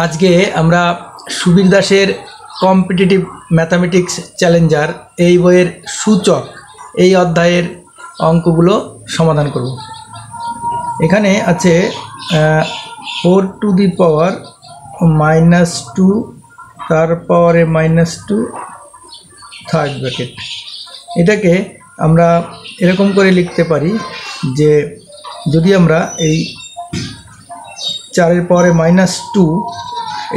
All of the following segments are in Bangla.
আজকে আমরা সুবীর দাসের কম্পিটিটিভ ম্যাথামেটিক্স চ্যালেঞ্জার এই বইয়ের সূচক এই অধ্যায়ের অঙ্কগুলো সমাধান করব। এখানে আছে 4 টু দি পাওয়ার -2 তার পাওয়ারে -2 থার্ড ব্র্যাকেট। এটাকে আমরা এরকম করে লিখতে পারি যে যদি আমরা এই 4 পাওয়ারে -2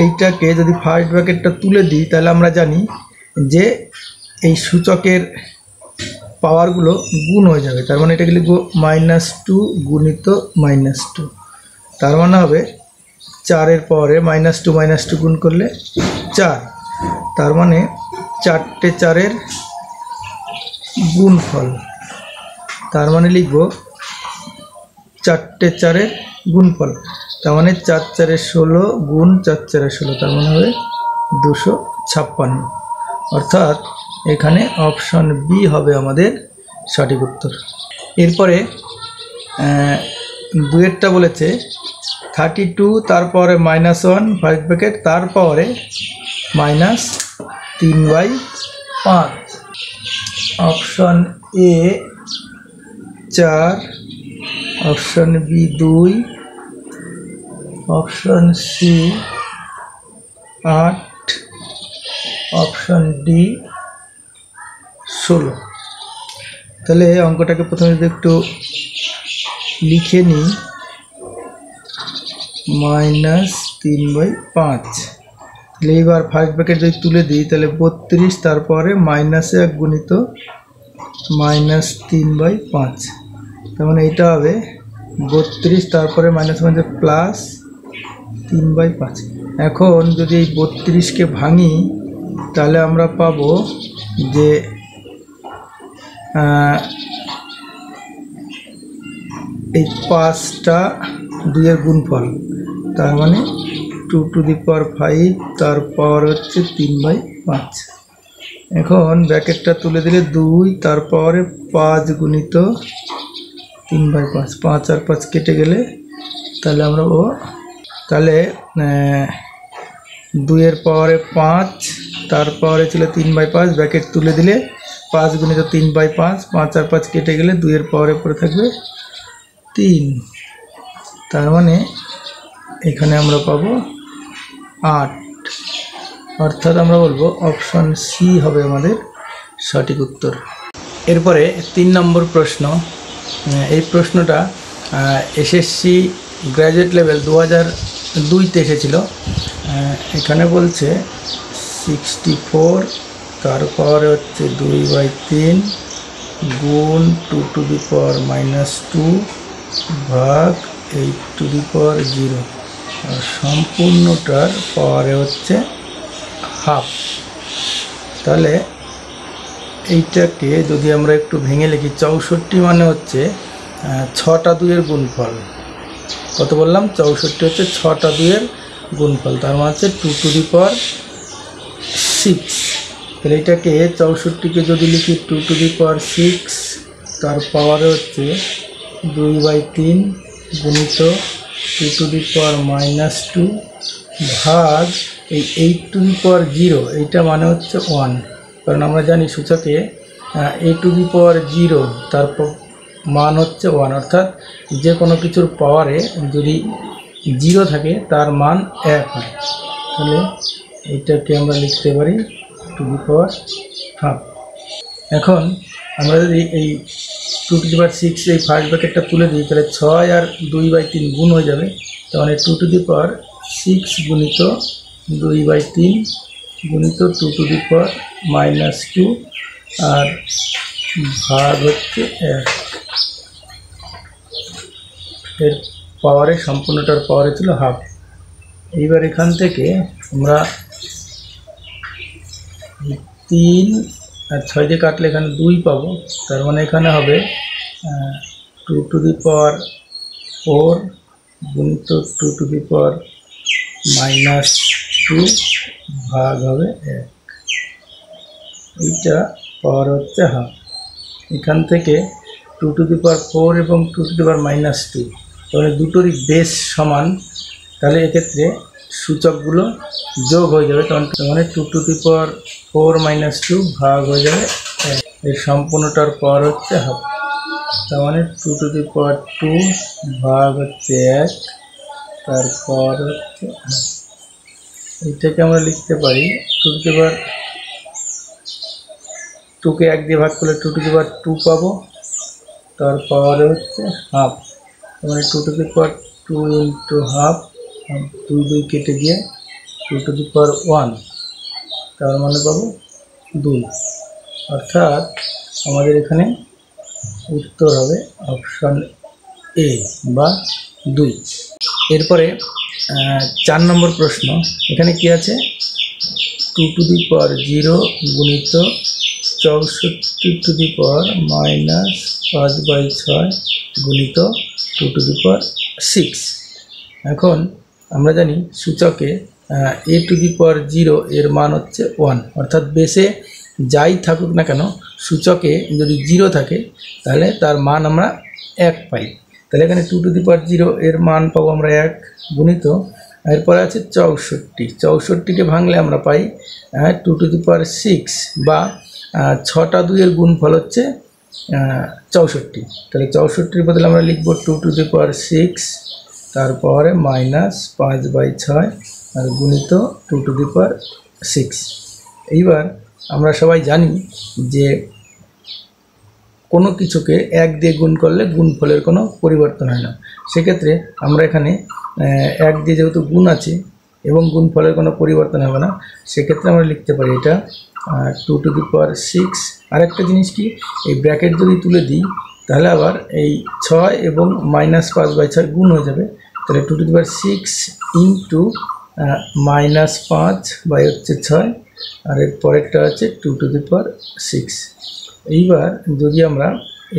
এইটাকে যদি ফার্স্ট ব্র্যাকেটটা তুলে দিই তাহলে আমরা জানি যে এই সূচকের পাওয়ারগুলো গুণ হয়ে যাবে। তার মানে এটাকে লিখব -2 গুণিত -2। তার মানে হবে 4 পাওয়ারে -2 গুণ করলে 4। তার মানে 4টে 4-এর গুণফল। তার মানে লিখব 4টে 4-এর গুণফল। তার মানে 4 4 16 গুণ 4 4 16, তার মানে হবে 256। অর্থাৎ এখানে অপশন বি হবে আমাদের সঠিক উত্তর। এরপরে দুয়েরটা বলেছে 32 তার পাওয়ারে -1 ফার্স্ট ব্র্যাকেট তার পাওয়ারে -3/5। Option A 4, option B 2, option C 8, option D 16। তাহলে অঙ্কটাকে প্রথমে যদি একটু লিখে নিই, -3/5। তাহলে এবার ফার্স্ট ব্র্যাকেট যদি তুলে দিই তাহলে 32 তারপরে -1 গুণিত -3/5। তার মানে এইটা হবে 32 তারপরে +3/5। এখন যদি এই 32কে ভাঙি তাহলে আমরা পাবো যে এই 5টা 2-এর গুণফল। তার মানে 2 টু দি পাওয়ার 5 তার পাওয়ার হচ্ছে 3/5। এখন ব্র্যাকেটটা তুলে দিলে 2 তার পাওয়ারে 5 গুণিত 3/5। 5 আর 5 কেটে গেলে তাহলে আমরা তাহলে 2-এর পাওয়ারে 5 তার পাওয়ারে ছিল 3/5, ব্র্যাকেট তুলে দিলে 5 গুণিত 3/5, 5 আর 5 কেটে গেলে 2-এর পাওয়ারে পড়ে থাকবে 3। তার মানে এখানে আমরা পাবো 8। অর্থাৎ আমরা বলবো অপশন সি হবে আমাদের সঠিক উত্তর। এরপরে 3 নম্বর প্রশ্ন। এই প্রশ্নটা এসএসসি গ্র্যাজুয়েট লেভেল 2002-তে এসেছিল। এখানে বলছে 64 তার পাওয়ারে হচ্ছে 2/3 গুণ 2 টু দি পাওয়ার -2 ভাগ 8 টু দি পাওয়ার 0 আর সম্পূর্ণটার পাওয়ারে হচ্ছে হাফ। তাহলে এইটাকে যদি আমরা একটু ভেঙে লিখি, 64 মানে হচ্ছে 6টা 2-এর গুণফল। কত বললাম? 64 হচ্ছে 6টা 2-এর গুণফল। তার মানে হচ্ছে 2 টু দি পাওয়ার 6। তাহলে এইটাকে 64কে যদি লিখি 2 টু দি পাওয়ার 6 তার পাওয়ারে হচ্ছে 2/3 গুণিত 2 টু দি পাওয়ার -2 ভাগ এই 8 টু দি পাওয়ার 0। এইটা মানে হচ্ছে 1, কারণ আমরা জানি সূচকে a টু দি পাওয়ার 0 তার মান হচ্ছে 1। অর্থাৎ যে কোনো কিছুর পাওয়ারে যদি 0 থাকে তার মান 1 হয়। তাহলে এইটাকে আমরা লিখতে পারি 2 টু দি পাওয়ার হাফ। এখন আমরা যদি এই 2 টু দি পাওয়ার 6 এই ফার্স্ট ব্র্যাকেটটা তুলে দিই তাহলে 6 আর 2/3 গুণ হয়ে যাবে। তার মানে 2 টু দি পাওয়ার 6 গুণিত 2/3 গুণিত 2 টু দি পাওয়ার -2 আর ভাগ হচ্ছে 1। এর পাওয়ারে সম্পূর্ণটার পাওয়ারে ছিল হাফ। এইবার এখান থেকে আমরা 3 আর 6 দিয়ে কাটলে এখানে 2 পাবো। তার মানে এখানে হবে 2 টু দি পাওয়ার 4 গুণিত 2 টু দি পাওয়ার -2 ভাগ হবে 1। এইটা পাওয়ার হচ্ছে হাফ। এখান থেকে 2 টু দি পাওয়ার 4 এবং 2 টু দি পাওয়ার -2 তাহলে দুটোরই বেস সমান। তাহলে এক্ষেত্রে সূচকগুলো যোগ হয়ে যাবে, তখন মানে 2 টু দি পাওয়ার 4 মাইনাস 2 ভাগ হয়ে যাবে 1। এর সম্পূর্ণটার পাওয়ার হচ্ছে হাফ, তার মানে 2 টু দি পাওয়ার 2 ভাগ হচ্ছে 1, তারপর হচ্ছে হাফ। এইটাকে আমরা লিখতে পারি 2 টু দি পাওয়ার 2কে 1 দিয়ে ভাগ করলে 2 টু দি পাওয়ার 2 পাবো, তার পাওয়ার হচ্ছে হাফ, মানে 2 to the power 2 into half, 2 2 কেটে গিয়ে 2 টু দি পাওয়ার 1, তার মানে পাবো 2। অর্থাৎ আমাদের এখানে উত্তর হবে অপশন এ বা 2। এরপরে 4 নম্বর প্রশ্ন, এখানে কি আছে 2 টু দি পাওয়ার 0 গুণিত 64 টু দি পাওয়ার মাইনাস 5/6 গুণিত 2 টু দি পাওয়ার 6। এখন আমরা জানি সূচকে a টু দি পাওয়ার 0 এর মান হচ্ছে 1, অর্থাৎ বেসে যাই থাকুক না কেন সূচকে যদি 0 থাকে তাহলে তার মান আমরা 1 পাই। তাহলে এখানে 2 টু দি পাওয়ার 0 এর মান পাবো আমরা 1 গুণিত, এরপরে আছে 64কে ভাঙলে আমরা পাই 2 টু দি পাওয়ার 6 বা 6টা 2 এর গুণফল হচ্ছে 64। তাহলে 64-র বদলে আমরা লিখব 2 টু দি পাওয়ার 6, তারপরে মাইনাস 5/6 আর গুণিত 2 টু দি পাওয়ার 6। এইবার আমরা সবাই জানি যে কোনো কিছুকে 1 দিয়ে গুণ করলে গুণফলের কোনো পরিবর্তন হয় না। সেক্ষেত্রে আমরা এখানে 1 দিয়ে যেহেতু গুণ আছে এবং গুণফলের কোনো পরিবর্তন হবে না, সেক্ষেত্রে আমরা লিখতে পারি এটা 2 টু দি পাওয়ার 6। আরেকটা জিনিস কি, এই ব্র্যাকেট যদি তুলে দিই তাহলে আবার এই 6 এবং মাইনাস 5/6 গুণ হয়ে যাবে, তাহলে 2 to the power 6 into minus 5/6 আর এর পরেরটা আছে 2 টু দি পাওয়ার 6। এইবার যদি আমরা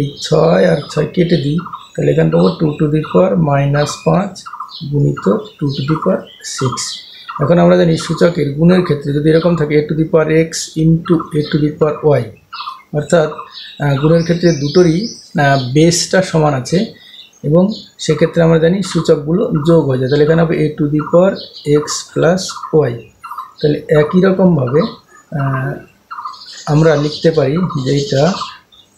এই 6 আর 6 কেটে দিই তাহলে এখানে পাবো 2 টু দি পাওয়ার মাইনাস 5 গুণিত 2 টু দি পাওয়ার 6। এখন আমরা জানি সূচকের গুণের ক্ষেত্রে যদি এরকম থাকে a to the power x into a to the power y, অর্থাৎ গুণের ক্ষেত্রে দুটোরই বেসটা সমান আছে এবং সেক্ষেত্রে আমরা জানি সূচকগুলো যোগ হয়ে যায়, তাহলে এখানে হবে a to the power x plus y। তাহলে একই রকমভাবে আমরা লিখতে পারি যে এটা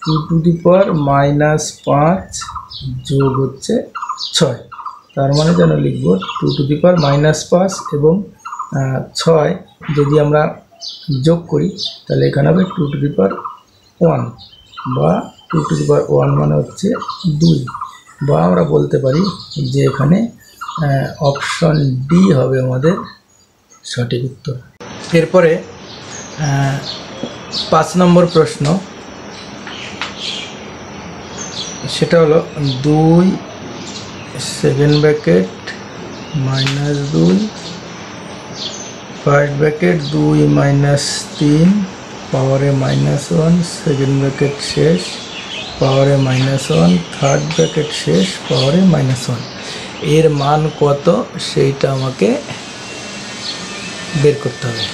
2 টু দি পাওয়ার মাইনাস 5 যোগ হচ্ছে 6, তার মানে যেন লিখব 2 টু দি পাওয়ার মাইনাস 5 এবং 6 যদি আমরা যোগ করি তাহলে এখানে হবে 2 টু দি পাওয়ার 1 বা 2 টু দি পাওয়ার 1 মানে হচ্ছে 2, বা আমরা বলতে পারি যে এখানে অপশন ডি হবে আমাদের সঠিক উত্তর। এরপরে 5 নম্বর প্রশ্ন, সেটা হলো 2 second bracket minus 2 first bracket 2 minus 3 পাওয়ারে মাইনাস 1 সেকেন্ড ব্র্যাকেট শেষ পাওয়ারে মাইনাস 1 থার্ড ব্র্যাকেট শেষ পাওয়ারে মাইনাস 1 এর মান কত সেইটা আমাকে বের করতে হবে।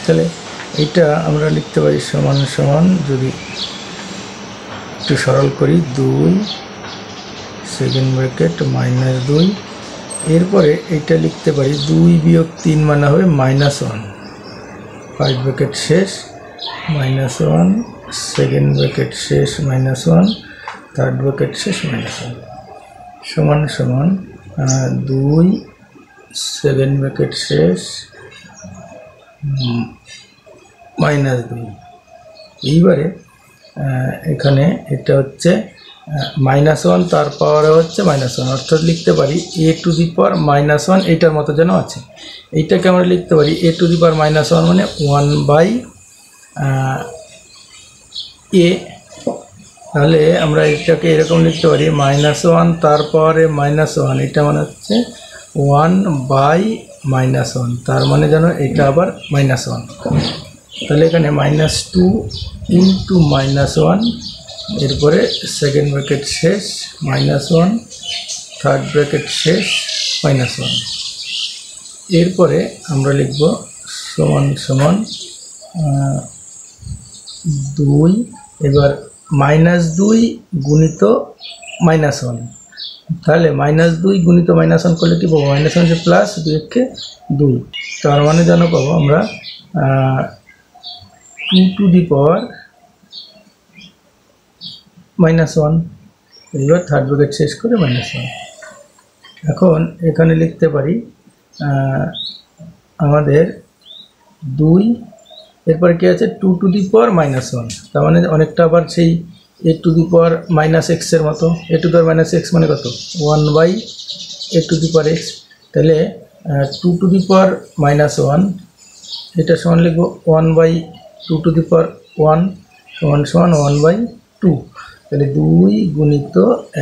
তাহলে এটা আমরা লিখতে পারি সমান সমান, যদি একটু সরল করি 2 সেকেন্ড ব্র্যাকেট মাইনাস 2, এরপরে এটা লিখতে পারি 2 বিয়োগ 3 মানে হবে মাইনাস 1, ফার্স্ট ব্র্যাকেট শেষ মাইনাস 1 সেকেন্ড ব্র্যাকেট শেষ মাইনাস 1 থার্ড ব্র্যাকেট শেষ মাইনাস 1 সমান সমান 2 সেকেন্ড ব্র্যাকেট শেষ মাইনাস 2। এইবারে এখানে এটা হচ্ছে মাইনাস 1 তার পাওয়ারে হচ্ছে মাইনাস 1, অর্থাৎ লিখতে পারি a to the power minus 1 এইটার মতো যেন আছে। এইটাকে আমরা লিখতে পারি a to the power minus 1 মানে 1/a। তাহলে আমরা এটাকে এরকম লিখতে পারি মাইনাস 1 তার পাওয়ারে মাইনাস 1, এটা মানে হচ্ছে 1/-1, তার মানে যেন এটা আবার মাইনাস 1। তাহলে এখানে মাইনাস 2 ইন্টু মাইনাস 1, এরপরে সেকেন্ড ব্র্যাকেট শেষ মাইনাস 1 থার্ড ব্র্যাকেট শেষ মাইনাস 1, এরপরে আমরা লিখব সমান সমান 2, এবার মাইনাস 2 গুণিত মাইনাস 1, তাহলে -2 গুণিত -1 করলে কি পাবো? -1 হচ্ছে প্লাস 2 2, তার মানে যেন পাবো আমরা 2 টু দি পাওয়ার -1। এইবার থার্ড ব্র্যাকেট শেষ করে -1। এখন এখানে লিখতে পারি আমাদের 2, এরপরে কি আছে 2 টু দি পাওয়ার -1, তার মানে অনেকটা আবার সেই a to the power -x এর মতো। a to the power -x মানে কত? 1/a two the power x। তাহলে 2 টু দি পাওয়ার -1 এটা সমান লিখব 1/2 টু দি পাওয়ার 1 সমান 1/2। তাহলে 2 গুণিত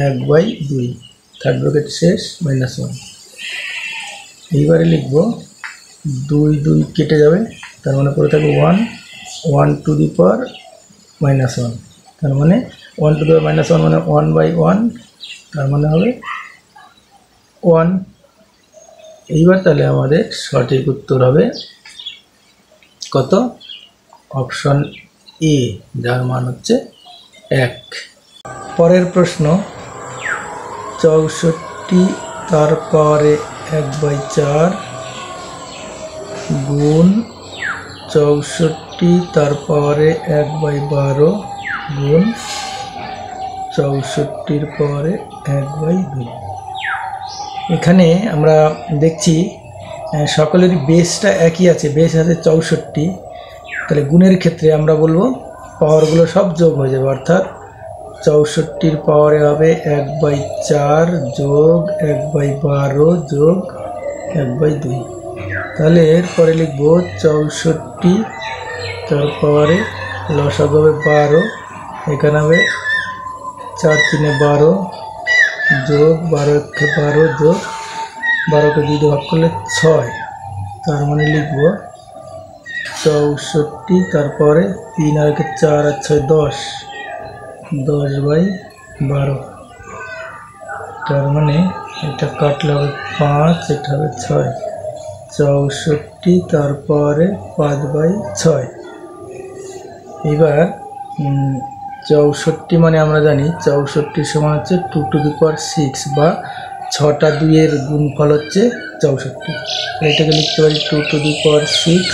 1/2, থার্ড ব্র্যাকেট শেষ -1। এইবারে লিখব 2 2 কেটে যাবে, তার মানে পরে থাকবে 1 টু দি পাওয়ার -1, তার মানে 1 টু দি পাওয়ার -1 মানে 1/1, তার মানে হবে 1। এইবার তাহলে আমাদের সঠিক উত্তর হবে কত? অপশন এ, যার মান হচ্ছে 1। পরের প্রশ্ন 64 তার পাওয়ারে 1/4 গুণ 64 তার পাওয়ারে 1/12 গুণ 64 পাওয়ারে 1/2। এখানে আমরা দেখছি সকলেরই বেসটা একই আছে, বেস আছে 64। তাহলে গুণের ক্ষেত্রে আমরা বলবো পাওয়ারগুলো সব যোগ হয়ে যাবে, অর্থাৎ 64 পাওয়ারে হবে 1/4 যোগ 1/12 যোগ 1/2। তাহলে এরপরে লিখব 64 তার পাওয়ারে লসাগু হবে 12, এখানে হবে 4 3 12 যোগ 12 1 12 যোগ 12কে 2 দিয়ে ভাগ করলে 6, তার মানে লিখব 64 তারপরে 3 আর 4 আর 6 10, 10/12, তার মানে এটা কাটলে হবে 5, এটা হবে 6। 64 তারপরে 5/6। এবার 64 মানে আমরা জানি 64 সমান হচ্ছে 2 টু দি পাওয়ার 6, বা 6টা 2-এর গুণফল হচ্ছে 64। এটাকে লিখতে পারি 2 টু দি পাওয়ার 6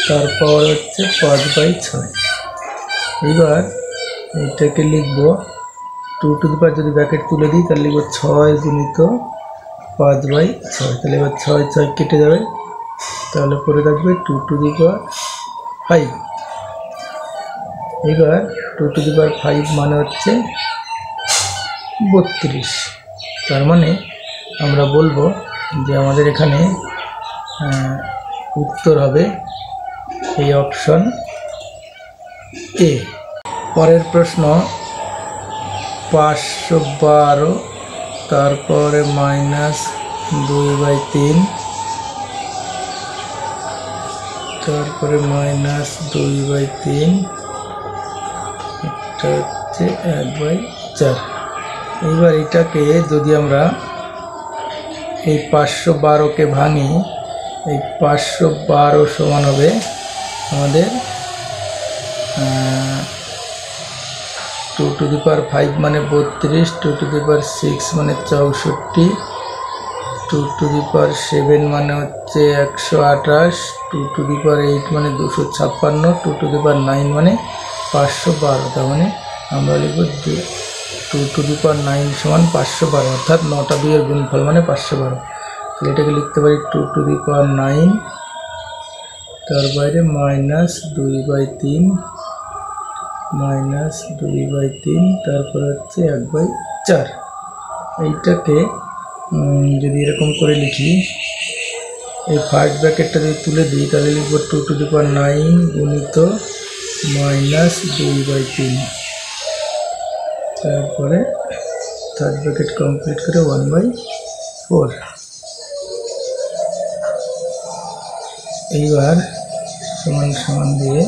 তার পাওয়ার হচ্ছে 5/6। এবার এটাকে লিখব 2 টু দি পাওয়ার, যদি ব্র্যাকেট তুলে দিই তাহলে লিখব 6 গুণিত 5/6। তাহলে এবার 6 6 কেটে যাবে, তাহলে পরে থাকবে 2 টু দি পাওয়ার 5। এবার 2 টু দি পাওয়ার 5 মানে হচ্ছে 32। তার মানে আমরা বলবো যে আমাদের এখানে উত্তর হবে এই অপশন এ। পরের প্রশ্ন 512 তারপরে -2/3 তারপরে -2/3, এটা হচ্ছে 1/4। এইবার এটাকে যদি আমরা এই 512কে ভাঙি, এই 512 সমান হবে আমাদের 2 টু দি পাওয়ার 5 মানে 32, 2 টু দি পাওয়ার 6 মানে 64, 2 টু দি পাওয়ার 7 মানে হচ্ছে 128, 2 টু দি পাওয়ার 8 মানে 256, 2 টু দি পাওয়ার 9 মানে 512। তার মানে আমরা লিখব 2 টু দি পাওয়ার 9 সমান 512, অর্থাৎ 9টা 2-এর গুণফল মানে 512। তাহলে এটাকে লিখতে পারি 2 টু দি পাওয়ার 9 তার বাইরে -2/3 -2/3, তারপরে হচ্ছে 1/4। এইটাকে যদি এরকম করে লিখি, এই ফার্স্ট ব্র্যাকেটটা যদি তুলে দিই তাহলে লিখব 2 টু দি পাওয়ার 9 গুণিত -2/3, তারপরে থার্ড ব্র্যাকেট কমপ্লিট করে 1/4। এইবার সমান সমান দিয়ে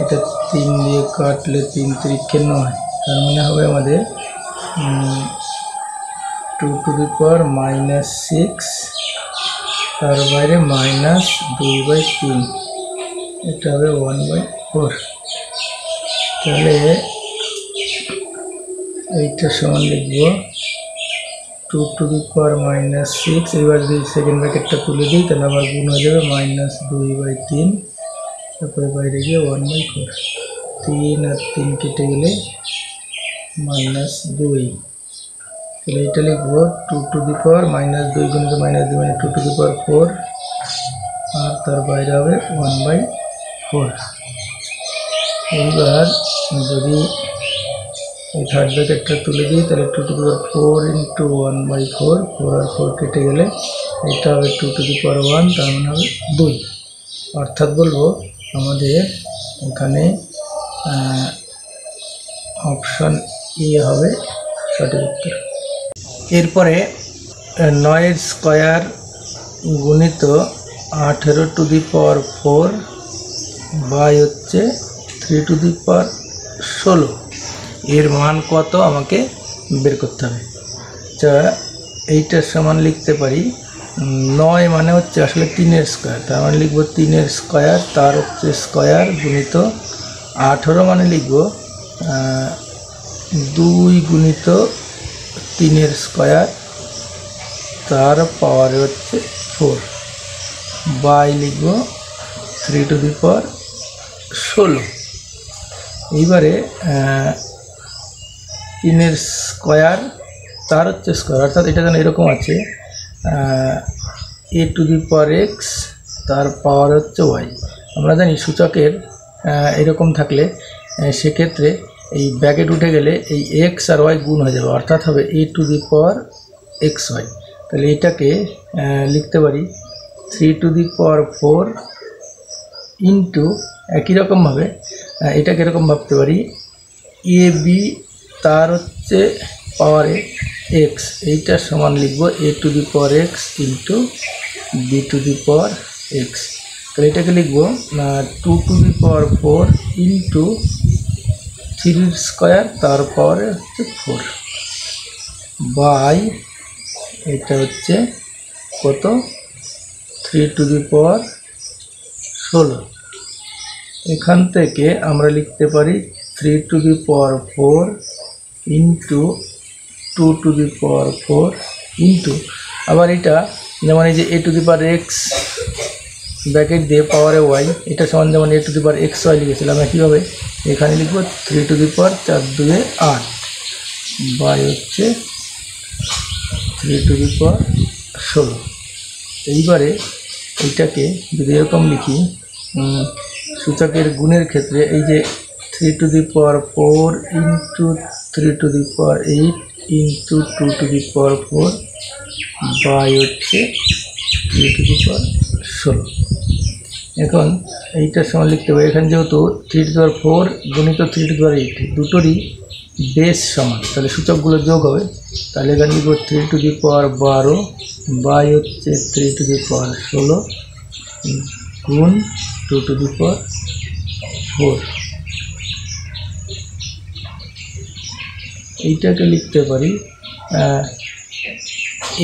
এটা 3 দিয়ে কাটলে 3 3 9, তার মানে হবে আমাদের 2 টু দি পাওয়ার -6 তার বাইরে -2/3, এটা হবে 1/4। তাহলে এইটা সমান লিখব 2 টু দি পাওয়ার -6। এবার যদি সেকেন্ড ব্র্যাকেটটা তুলে দিই তাহলে আবার গুণ হয়ে যাবে -2/3, তারপরে বাইরে গিয়ে 1/4। 3 আর 3 কেটে গেলে -2, তাহলে এটা লিখবো 2 টু দি পাওয়ার -2 গুণিত -2 মানে 2 টু দি পাওয়ার 4, আর তার বাইরে হবে 1/4। এইবার যদি এই থার্ড ব্র্যাকেটটা তুলে দিই তাহলে 2 টু দি পাওয়ার 4 ইন্টু 1/4, 4 আর 4 কেটে গেলে এটা হবে 2 টু দি পাওয়ার 1, তার মানে হবে 2। অর্থাৎ বলবো আমাদের এখানে অপশন এ হবে সঠিক উত্তর। এরপরে 9 স্কয়ার গুণিত 18 টু দি পাওয়ার 4 বাই হচ্ছে 3 টু দি পাওয়ার 16, এর মান কত আমাকে বের করতে হবে। যা এইটার সমান লিখতে পারি 9 মানে হচ্ছে আসলে 3-এর স্কয়ার, তার মানে লিখব 3-এর স্কয়ার, তার হচ্ছে স্কয়ার গুণিত 18 মানে লিখব 2 গুণিত 3-এর স্কয়ার, তার পাওয়ার হচ্ছে 4, বাই লিখব 3 টু দি পাওয়ার 16। এইবারে 3-এর স্কয়ার তার হচ্ছে স্কয়ার, অর্থাৎ এটা যেন এরকম আছে a to the power x, তার পাওয়ার হচ্ছে y। আমরা জানি সূচকের এরকম থাকলে সেক্ষেত্রে এই ব্র্যাকেট উঠে গেলে এই x আর y গুণ হয়ে যাবে, অর্থাৎ হবে a to the power xy। তাহলে এটাকে লিখতে পারি 3 টু দি পাওয়ার 4 ইন্টু একই রকমভাবে এটাকে এরকম ভাবতে পারি এ বি তার হচ্ছে পাওয়ারে এক্স, এইটার সমান লিখব a to the power x into b to the power x. তাহলে এটাকে লিখব 2 টু দি পাওয়ার 4 ইন্টু 3-এর স্কয়ার, তার পাওয়ারে হচ্ছে 4, বাই এটা হচ্ছে কত 3 টু দি পাওয়ার 16। এখান থেকে আমরা লিখতে পারি 3 to the power 4 into 2 to the power 4 into আবার এটা যেমন এই যে a to the power x bracket দিয়ে পাওয়ারে ওয়াই, এটা সমান যেমন a to the power x y লিখেছিলাম, একইভাবে এখানে লিখব 3 টু দি পাওয়ার 4 × 8 বাই হচ্ছে 3 টু দি পাওয়ার 16। এইবারে এইটাকে যদি এরকম লিখি সূচকের গুণের ক্ষেত্রে এই যে 3 to the power 4 into 3 to the power 8 into 2 to the power 4 by হচ্ছে 3 টু দি পাওয়ার 16। এখন এইটার সময় লিখতে হবে এখানে যেহেতু 3 টু দি পাওয়ার 4 গুণিত 3 টু দি পাওয়ার 8 দুটোরই বেস সমান, তাহলে সূচকগুলো যোগ হবে, তাহলে এখানে লিখব 3 টু দি পাওয়ার 12 বাই হচ্ছে 3 টু দি পাওয়ার 16 গুণ 2 টু দি পাওয়ার 4। এইটাকে লিখতে পারি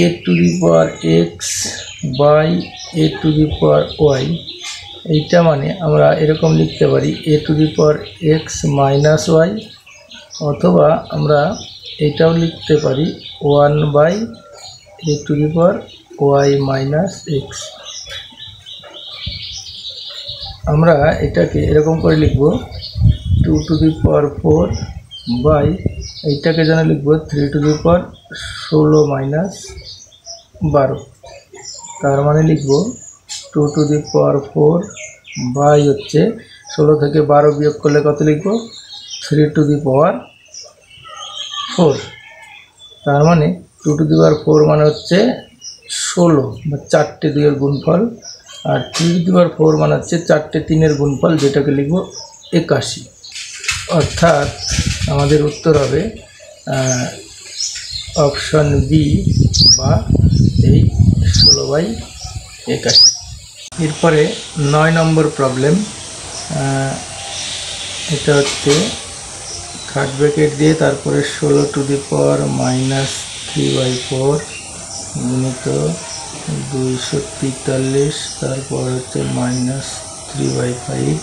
a to the power x by a to the power y. এইটা মানে আমরা এরকম লিখতে পারি a to the power x minus y, অথবা আমরা এটাও লিখতে পারি 1 by a to the power y minus x. আমরা এটাকে এরকম করে লিখব 2 টু দি পাওয়ার 4 বাই এইটাকে যেন লিখব 3 টু দি পাওয়ার 16 মাইনাস 12, তার মানে লিখব 2 টু দি পাওয়ার 4 বাই হচ্ছে 16 থেকে 12 বিয়োগ করলে কত লিখব 3 টু দি পাওয়ার 4, তার মানে 2 টু দি পাওয়ার 4 মানে হচ্ছে 16 বা 4টে 2-এর গুণফল, আর 3 টু দি পাওয়ার 4 মানে হচ্ছে 4টে 3-এর গুণফল, যেটাকে লিখব 81। অর্থাৎ আমাদের উত্তর হবে অপশন বি বা এই 16/81। এরপরে 9 নম্বর প্রবলেম, এটা হচ্ছে থার্ড ব্র্যাকেট দিয়ে তারপরে 16 টু দি পাওয়ার -3/4 গুণিত 243, তারপর হচ্ছে -3/5,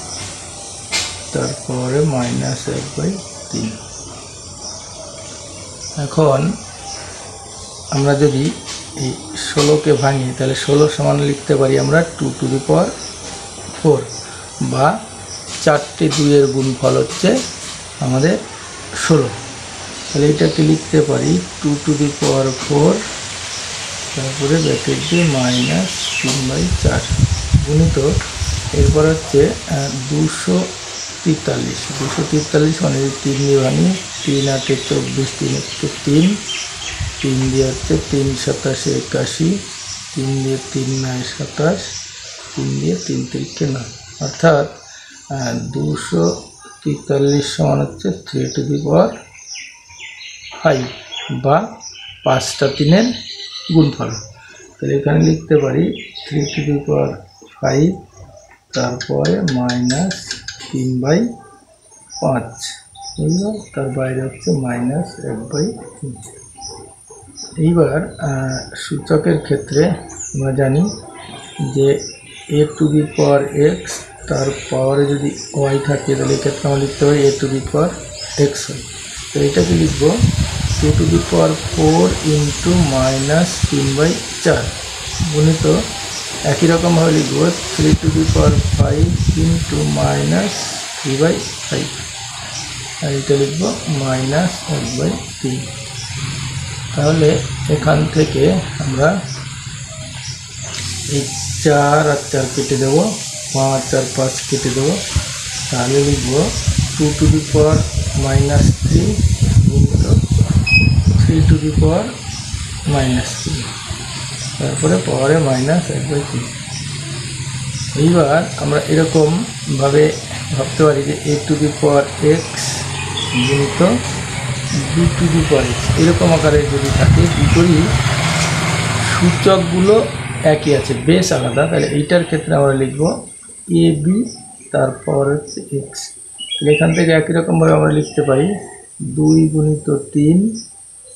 তারপরে -1/3। এখন আমরা যদি এই 16কে ভাঙি তাহলে 16 সমান লিখতে পারি আমরা 2 টু দি পাওয়ার 4, বা 4টে 2-এর গুণফল হচ্ছে আমাদের 16। তাহলে এটাকে লিখতে পারি 2 টু দি পাওয়ার 4, তারপরে ব্র্যাকেট দিয়ে -3/4 গুণিত এরপর হচ্ছে 243 মানে 3 দিয়ে ভাঙি, 3 8 24, 3 1 3, 3 দিয়ে হচ্ছে 3 7 81, 3 দিয়ে 3 9 27, 3 দিয়ে 3 3 9, অর্থাৎ 243 সমান হচ্ছে 3 টু দি পাওয়ার 5 বা 5টা 3-এর গুণফল। তাহলে এখানে লিখতে পারি 3 টু দি পাওয়ার 5, তারপরে -3/5, বুঝলো, তার বাইরে হচ্ছে -1/3। এইবার সূচকের ক্ষেত্রে আমরা জানি যে a to the power x, তার পাওয়ারে যদি y থাকে তাহলে এক্ষেত্রে আমরা লিখতে পারি a to the power x হয়। তো এটাকে লিখব 2 টু দি পাওয়ার 4 ইন্টু -3/4 গুণিত একই রকমভাবে লিখব 3 টু দি পাওয়ার 5 ইন্টু -3/5, আর এটা লিখব -1/3। তাহলে এখান থেকে আমরা এই 4 আর 4 কেটে দেবো, 5 আর 5 কেটে দেবো, তাহলে লিখব 2 টু দি পাওয়ার -3 গুণিত 3 টু দি পাওয়ার -3, তারপরে পাওয়ারে -1/3। এইবার আমরা এরকমভাবে ভাবতে পারি যে a to the power x গুণিত b to the power x, এরকম আকারে যদি থাকে, দুটোরই সূচকগুলো একই আছে, বেশ আলাদা, তাহলে এইটার ক্ষেত্রে আমরা লিখব ab, তারপর হচ্ছে x। তাহলে এখান থেকে একই রকমভাবে আমরা লিখতে পারি 2 গুণিত 3,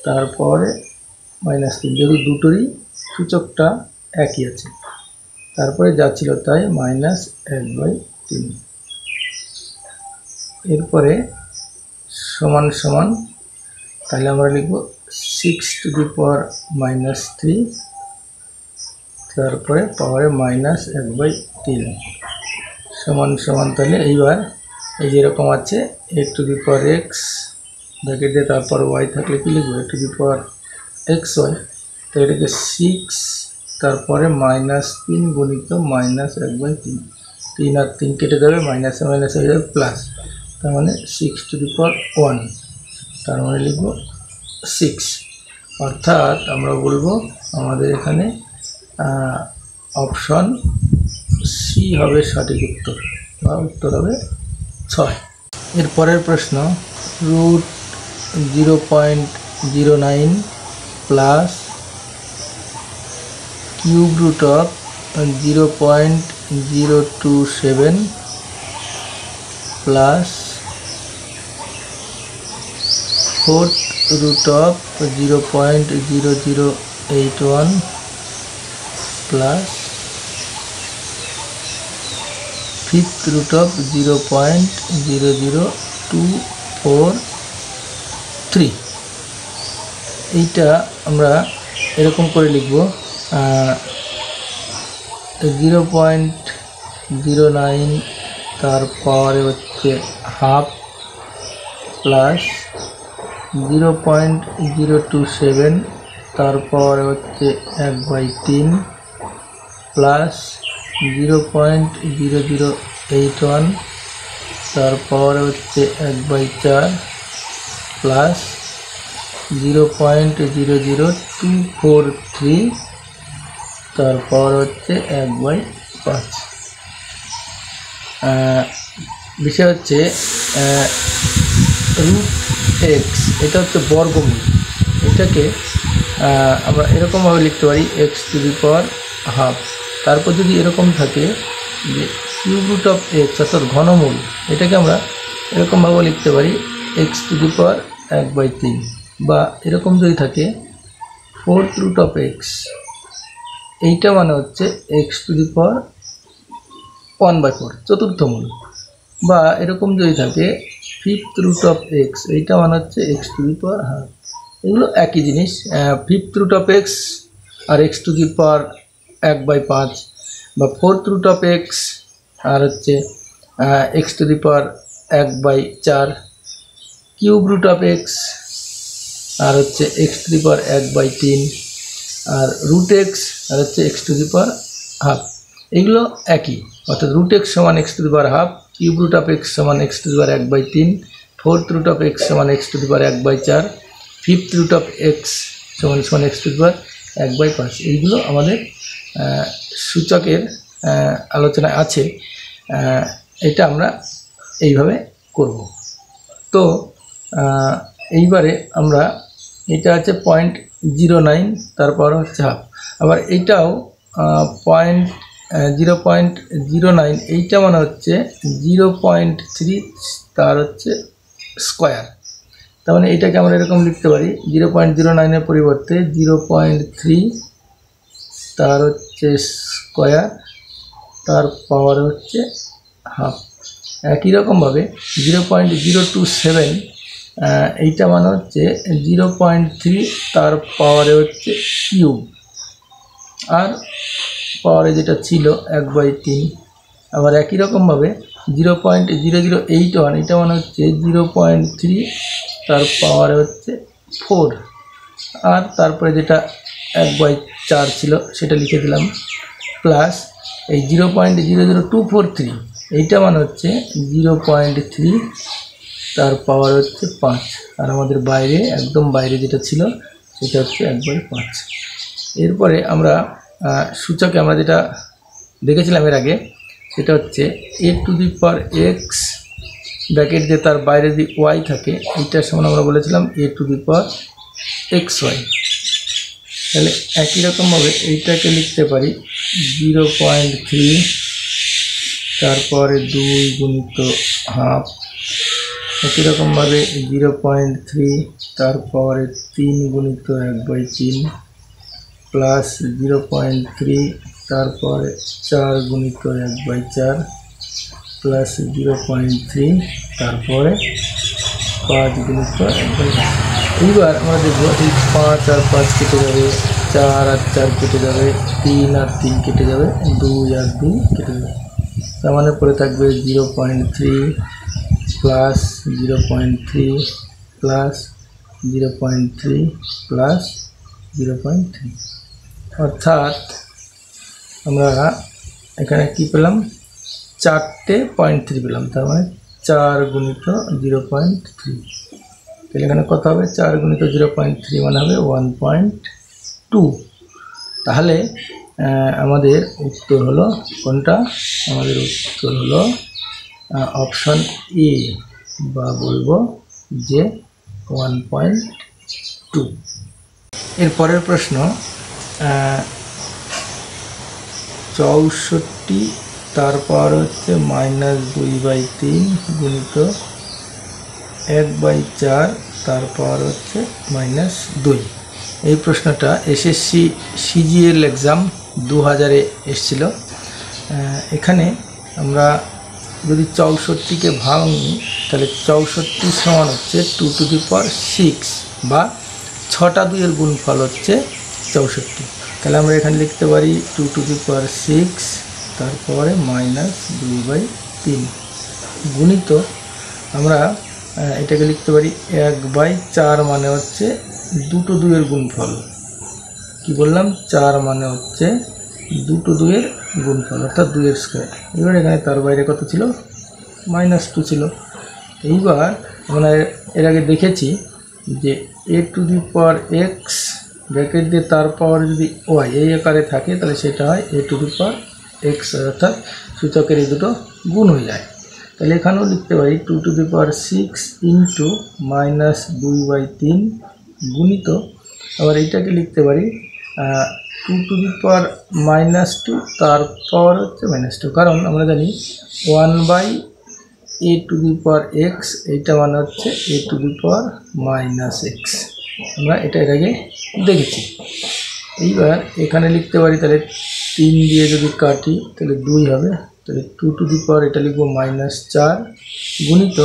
তারপরে -3, যেহেতু দুটোরই সূচকটা একই আছে, তারপরে যা ছিল তাই -1/3। এরপরে সমান সমান, তাহলে আমরা লিখব 6 টু দি পাওয়ার -3, তারপরে পাওয়ারে -1/3 সমান সমান। তাহলে এইবার এই যেরকম আছে a to the power x bracket দিয়ে তারপর y থাকলে কি লিখব a to the power xy, তো এটাকে 6 তারপরে -3 গুণিত -1/3, 3 আর 3 কেটে যাবে, মাইনাসে মাইনাসে হয়ে যাবে প্লাস, তার মানে 6 টু দি পাওয়ার 1, তার মানে লিখব 6। অর্থাৎ আমরা বলবো আমাদের এখানে অপশন সি হবে সঠিক উত্তর, বা উত্তর হবে 6। এর পরের প্রশ্ন, √0.09 plus cube root of 0.027 plus fourth root of 0.0081 plus fifth root of 0.00243। এইটা আমরা এরকম করে লিখব 0.09 তার পাওয়ারে হচ্ছে হাফ প্লাস 0.027 তার পাওয়ারে হচ্ছে 1/3 প্লাস 0.0081 তার পাওয়ারে হচ্ছে 1/4 প্লাস 0.00243 তার পাওয়ার হচ্ছে 1/5। বিষয় হচ্ছে √x, এটা হচ্ছে বর্গমূল। এটাকে আমরা এরকমভাবে লিখতে পারি x to the power half, তারপর যদি এরকম থাকে যে কিউব রুট অফ x অর্থাৎ ঘনমূল, এটাকে আমরা এরকমভাবে লিখতে পারি x টু দি পাওয়ার 1/3, বা এরকম যদি থাকে ফোর্থ রুট অফ x, এইটা মানে হচ্ছে x টু দি পাওয়ার 1/4 চতুর্থ মূল, বা এরকম যদি থাকে ফিফথ রুট অফ x, এইটা মানে হচ্ছে x to the power half. এগুলো একই জিনিস। ফিফথ রুট অফ এক্স আর এক্স টু দি পাওয়ার 1/5, বা ফোর্থ রুট অফ এক্স আর হচ্ছে x to the power 1/4, cube root of x আর হচ্ছে এক্স টু দি পাওয়ার 1/3, আর রুট এক্স আর হচ্ছে x to the power half. এগুলো একই, অর্থাৎ রুট এক্স সমান x to the power half, cube root of x সমান x to the power 1/3, fourth root of x সমান x to the power 1/4, fifth root of x সমান এক্স টু দি পাওয়ার 1/5। এইগুলো আমাদের সূচকের আলোচনায় আছে। এটা আমরা এইভাবে করব। তো এইবারে আমরা এটা আছে 0.09, তারপর হচ্ছে হাফ। আবার এইটাও 0.09, এইটা মানে হচ্ছে 0.3, তার হচ্ছে স্কোয়ার। তার মানে এটাকে আমরা এরকম লিখতে পারি 0.09-এর পরিবর্তে 0.3 তার হচ্ছে স্কোয়ার, তার পাওয়ার হচ্ছে হাফ। একই রকমভাবে 0.027, এইটা মানে হচ্ছে 0.3 তার পাওয়ারে হচ্ছে কিউব, আর পাওয়ারে যেটা ছিল 1/3। আবার একই রকমভাবে 0.0081, এটা মানে হচ্ছে 0.3 তার পাওয়ারে হচ্ছে 4, আর তারপরে যেটা 1/4 ছিল সেটা লিখে দিলাম, প্লাস এই 0.00243, এইটা মানে হচ্ছে 0.3 তার পাওয়ার হচ্ছে 5, আর আমাদের বাইরে একদম বাইরে যেটা ছিল সেটা হচ্ছে 1/5। এরপরে আমরা সূচকে আমরা যেটা দেখেছিলাম এর আগে, সেটা হচ্ছে a to the power x bracket দিয়ে তার বাইরে যদি ওয়াই থাকে, এইটার সমান আমরা বলেছিলাম a to the power x y. তাহলে একই রকমভাবে এইটাকে লিখতে পারি 0.3 তারপরে 2 গুণিত হাফ, একই রকমভাবে 0.3 তারপরে 3 গুণিত 1/3, প্লাস 0.3 তারপরে 4 গুণিত 1/4, প্লাস 0.3 তারপরে 5 গুণিত 1/4। এইবার আমরা দেখবো এই 5 আর 5 কেটে যাবে, 4 আর 4 কেটে যাবে, 3 আর 3 কেটে যাবে, 2 আর 2 কেটে যাবে। তার মানে পরে থাকবে 0.3 প্লাস 0.3 প্লাস 0.3 প্লাস 0.3, অর্থাৎ আমরা এখানে কি পেলাম, 4টে 0.3 পেলাম। তার মানে 4 গুণিত 0.3, তাহলে এখানে কত হবে, 4 গুণিত 0.3 মানে হবে 1.2। তাহলে আমাদের উত্তর হলো কোনটা, আমাদের উত্তর হলো অপশন এ, বা বলবো যে 1.2। এর পরের প্রশ্ন, 64 তারপর হচ্ছে -2/3 গুণিত 1/4 তারপর হচ্ছে -2। এই প্রশ্নটা এসএসসি সিজিএল এক্সাম 2000-এ এসেছিল। এখানে আমরা যদি 64কে ভাঙি, তাহলে 64 সমান হচ্ছে 2 টু দি পাওয়ার 6, বা 6টা 2-এর গুণফল হচ্ছে 64। তাহলে আমরা এখানে লিখতে পারি 2 টু দি পাওয়ার 6 তারপরে -2/3 গুণিত, আমরা এটাকে লিখতে পারি 1/4, মানে হচ্ছে দুটো 2-এর গুণফল। কি বললাম, 4 মানে হচ্ছে দুটো 2-এর গুণফল, অর্থাৎ 2-এর স্কোয়ার। এবার এখানে তার বাইরে কত ছিল, -2 ছিল। এইবার আমরা এর আগে দেখেছি যে a to the power x bracket দিয়ে তার পাওয়ার যদি ওয়াই এই আকারে থাকে, তাহলে সেটা হয় এ টু দি পাওয়ার এক্স, অর্থাৎ সূচকের এই দুটো গুণ হয়ে যায়। তাহলে এখানেও লিখতে পারি 2 টু দি পাওয়ার 6 ইন্টু -2/3 গুণিত, আবার এইটাকে লিখতে পারি 2 টু দি পাওয়ার -2 তার পাওয়ার হচ্ছে -2, কারণ আমরা জানি 1/a two the power x, এইটা মানে হচ্ছে a to the power -x। আমরা এটা এর আগে দেখেছি। এইবার এখানে লিখতে পারি, তাহলে 3 দিয়ে যদি কাটি তাহলে 2 হবে, তাহলে 2 টু দি পাওয়ার এটা লিখবো -4 গুণিত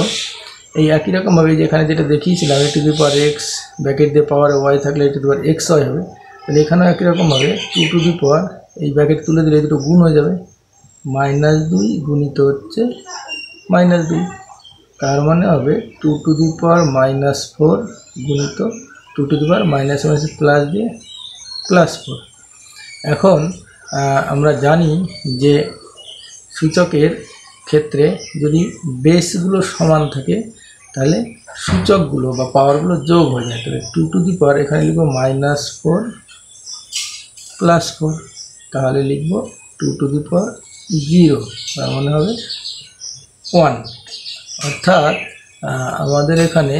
এই একই রকমভাবে যেখানে যেটা দেখিয়েছিলাম a to the power x bracket দিয়ে পাওয়ার y থাকলে a to the power x y হবে, তাহলে এখানেও একই রকমভাবে 2 টু দি পাওয়ার এই ব্র্যাকেট তুলে দিলে দুটো গুণ হয়ে যাবে, -2 গুণিত হচ্ছে -2, তার মানে হবে 2 টু দি পাওয়ার -4 গুণিত 2 to the power minus plus দিয়ে +4। এখন আমরা জানি যে সূচকের ক্ষেত্রে যদি বেসগুলো সমান থাকে তাহলে সূচকগুলো বা পাওয়ারগুলো যোগ হয়ে যায়। তাহলে 2 টু দি পাওয়ার এখানে লিখব -4 +4, তাহলে লিখব 2 টু দি পাওয়ার 0, তার মানে হবে 1। অর্থাৎ আমাদের এখানে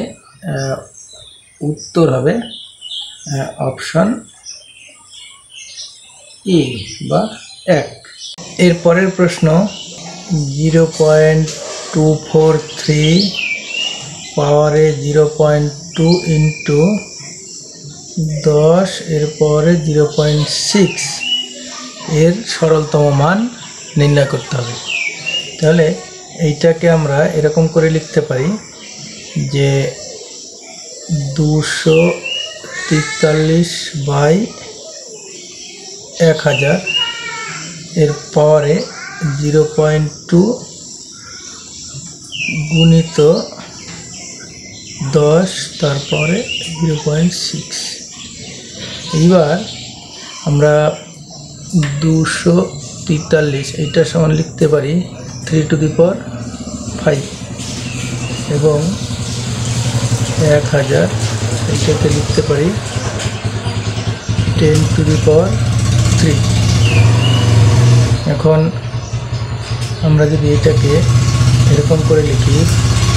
উত্তর হবে অপশন এ বা 1। এর পরের প্রশ্ন 0.243 পাওয়ারে 0.2 ইন্টু 10 এরপরে 0.6 এর সরলতম মান নির্ণয় করতে হবে। তাহলে এইটাকে আমরা এরকম করে লিখতে পারি যে 243/1000 এর পাওয়ারে 0.2 গুণিত 10 তারপরে 0.6। এইবার আমরা 243 এইটার সমান লিখতে পারি 3 টু দি পাওয়ার 5 এবং 1000 এইটাকে লিখতে পারি 10 টু দি পাওয়ার 3। এখন আমরা যদি এটাকে এরকম করে লিখি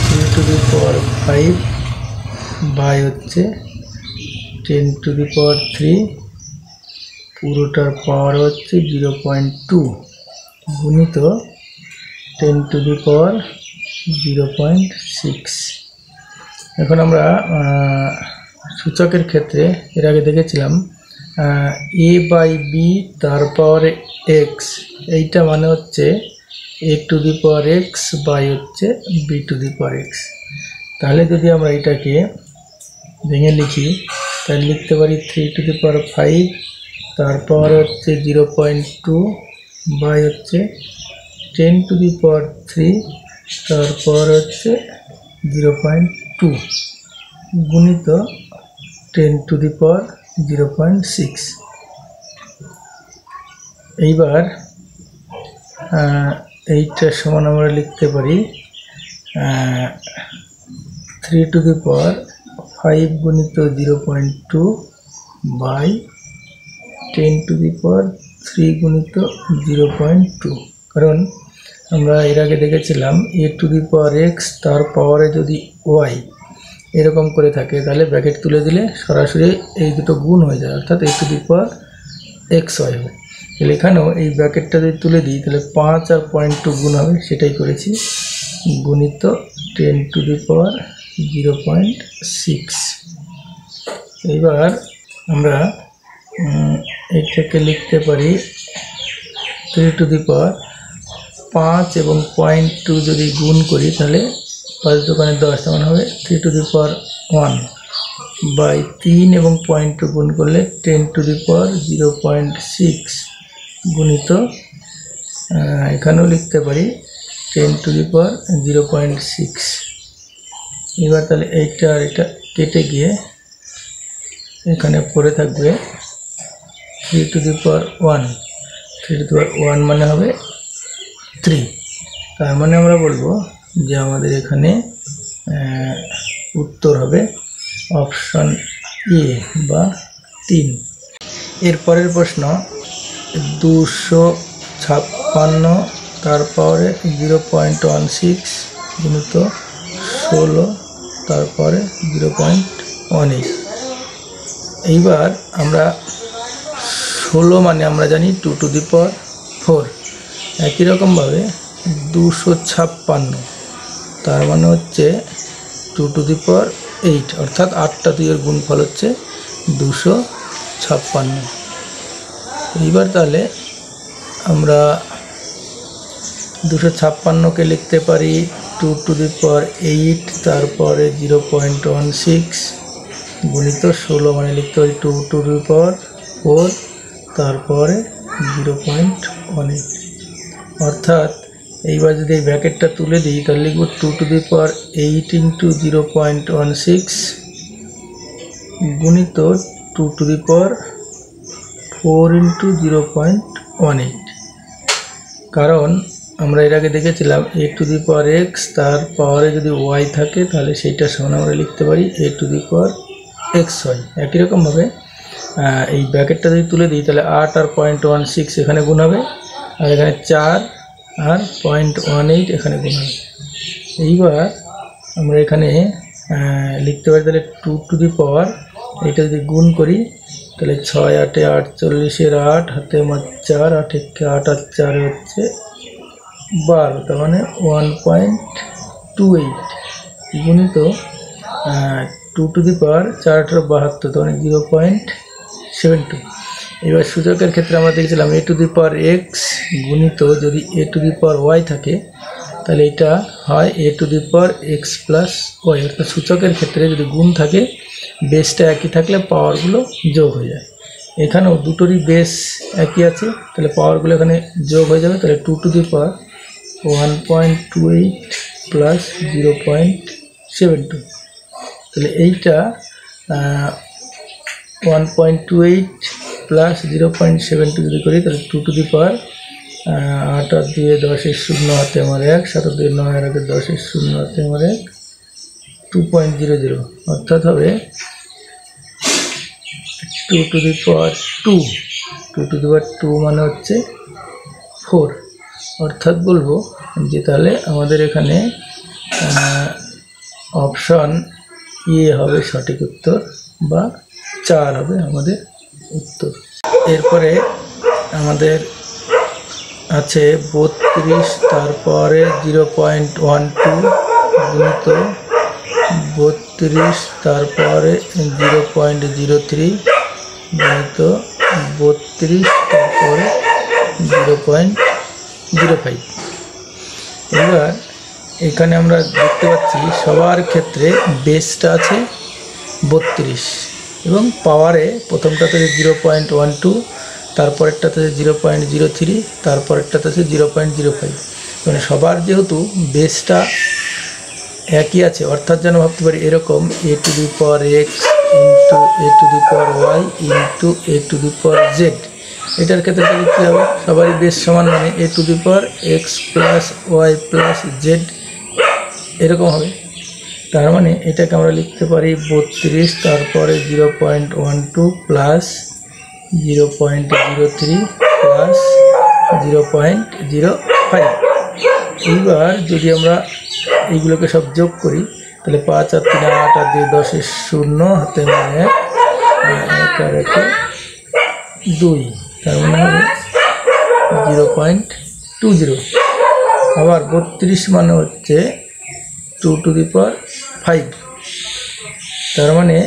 3 টু দি পাওয়ার 5 বাই হচ্ছে 10 টু দি পাওয়ার 3 পুরোটার পাওয়ার হচ্ছে 0.2 গুণিত 10 টু দি পাওয়ার 0.6। এখন আমরা সূচকের ক্ষেত্রে এর আগে দেখেছিলাম a বাই b তার পাওয়ারে x, এইটা মানে হচ্ছে a to the power x by হচ্ছে b to the power x। তাহলে যদি আমরা এটাকে ভেঙে লিখি তাহলে লিখতে পারি 3 টু দি পাওয়ার 5 তার পাওয়ার হচ্ছে 0.2 বাই হচ্ছে 10 টু দি পাওয়ার 3 তার পাওয়ার হচ্ছে 0.2 গুণিত 10 টু দি পাওয়ার 0.6। এইবার এইটার সমান আমরা লিখতে পারি 3 টু দি পাওয়ার 5 গুণিত 0.2 বাই 10 টু দি পাওয়ার 3 গুণিত 0.2। কারণ আমরা এর আগে দেখেছিলাম a to the power x তার পাওয়ারে যদি y এরকম করে থাকে তাহলে ব্র্যাকেট তুলে দিলে সরাসরি এই দুটো গুণ হয়ে যায়, অর্থাৎ a to the power x y হবে। তাহলে এখানেও এই ব্র্যাকেটটা যদি তুলে দিই তাহলে 5 আর 0.2 গুণ হবে, সেটাই করেছি, গুণিত 10 টু দি পাওয়ার 0.6। এইবার আমরা এইটাকে লিখতে পারি 3 টু দি পাওয়ার 5 এবং 0.2 যদি গুণ করি তাহলে 5 দোকানে 10, তেমন হবে 3 টু দি পাওয়ার 1 বাই 3 এবং 0.2 গুণ করলে 10 টু দি পাওয়ার 0.6 গুণিত এখানেও লিখতে পারি 10 টু দি পাওয়ার 0.6। এবার তাহলে এইটা আর এটা কেটে গিয়ে এখানে পড়ে থাকবে 3 to the power 1, 3 to the power 1 মানে হবে 3। তার মানে আমরা বলবো যে আমাদের এখানে উত্তর হবে অপশন এ বা 3। এর পরের প্রশ্ন 256 তার পাওয়ারে 0.16 গুণিত 16 তারপরে 0.18। এইবার আমরা 16 মানে আমরা জানি 2 টু দি পাওয়ার 4, একই রকমভাবে 256 তার মানে হচ্ছে 2 টু দি পাওয়ার 8, অর্থাৎ 8টা 2 এর গুণফল হচ্ছে 256। এইবার তাহলে আমরা 256কে লিখতে পারি 2⁸ তারপরে 0.16 গুণিত 16 মানে লিখতে পারি 2⁴ তারপরে 0.18। অর্থাৎ এইবার যদি এই ব্র্যাকেটটা তুলে দিই তাহলে লিখব 2⁸ ইন্টু 0.16 গুণিত 2⁴ ইন্টু 0.18। কারণ আমরা এর আগে দেখেছিলাম a⁴x তার পাওয়ারে যদি y থাকে তাহলে সেইটা সমান আমরা লিখতে পারি a⁴xy। একই রকমভাবে এই ব্র্যাকেটটা যদি তুলে দিই তাহলে 8 আর 0.16 এখানে গুণ হবে, আর এখানে 4 আর 0.18 এখানে গুণ হবে। এইবার আমরা এখানে লিখতে পারি তাহলে 2⁴ এটা যদি গুণ করি তাহলে 6 8 48 8 হাতে 4 8 8 আর 4 হচ্ছে 12, তার মানে 1.28 গুণিত 2⁴ 4 8 72, তার মানে 0.72। এবার সূচকের ক্ষেত্রে আমরা দেখছিলাম a⁴x গুণিত যদি a⁴y থাকে তাহলে এটা হয় a⁴x প্লাস y। অর্থাৎ সূচকের ক্ষেত্রে যদি গুণ থাকে বেসটা একই থাকলে পাওয়ারগুলো যোগ হয়ে যায়। এখানেও দুটোরই বেস একই আছে তাহলে পাওয়ারগুলো এখানে যোগ হয়ে যাবে। তাহলে 2⁴ 1.28 প্লাস 0.72, তাহলে এইটা 1.28 প্লাস 0.72 যদি করি তাহলে 2⁴ 8 আর 2 10 0 হাতে আমার 1, 7 2 9 আর 10 0 হাতে আমার 1, 2.00 অর্থাৎ হবে 2⁴2 মানে হচ্ছে 4। অর্থাৎ বলবো যে তাহলে আমাদের এখানে অপশন এ হবে সঠিক উত্তর বা 4 হবে আমাদের উত্তর। এরপরে আমাদের আছে 32 তারপরে 0.12 গুণিত 32 তারপরে 0.03 গুণিত 32 তারপরে 0.05। এবার এখানে আমরা দেখতে পাচ্ছি সবার ক্ষেত্রে বেসটা আছে 32 এবং পাওয়ারে প্রথমটাতে 0.12, তারপরেরটাতে 0.03, তারপরেরটাতে 0.05। মানে সবার যেহেতু বেসটা একই আছে অর্থাৎ যেন ভাবতে পারি এরকম a⁴x into a⁴y into a⁴z। এটার ক্ষেত্রে তাহলে কী হবে, সবারই বেস সমান মানে a⁴x plus y plus z এরকম হবে। তার মানে এটাকে আমরা লিখতে পারি 32 তারপরে 0.12 প্লাস 0.03 প্লাস 0.05। এইবার যদি আমরা এইগুলোকে সব যোগ করি তাহলে 5 আর 3 8 আর 2 10 0 হাতে 1 আর 2, তার মানে হবে 0.20। আবার 32 মানে হচ্ছে 2⁵, তার মানে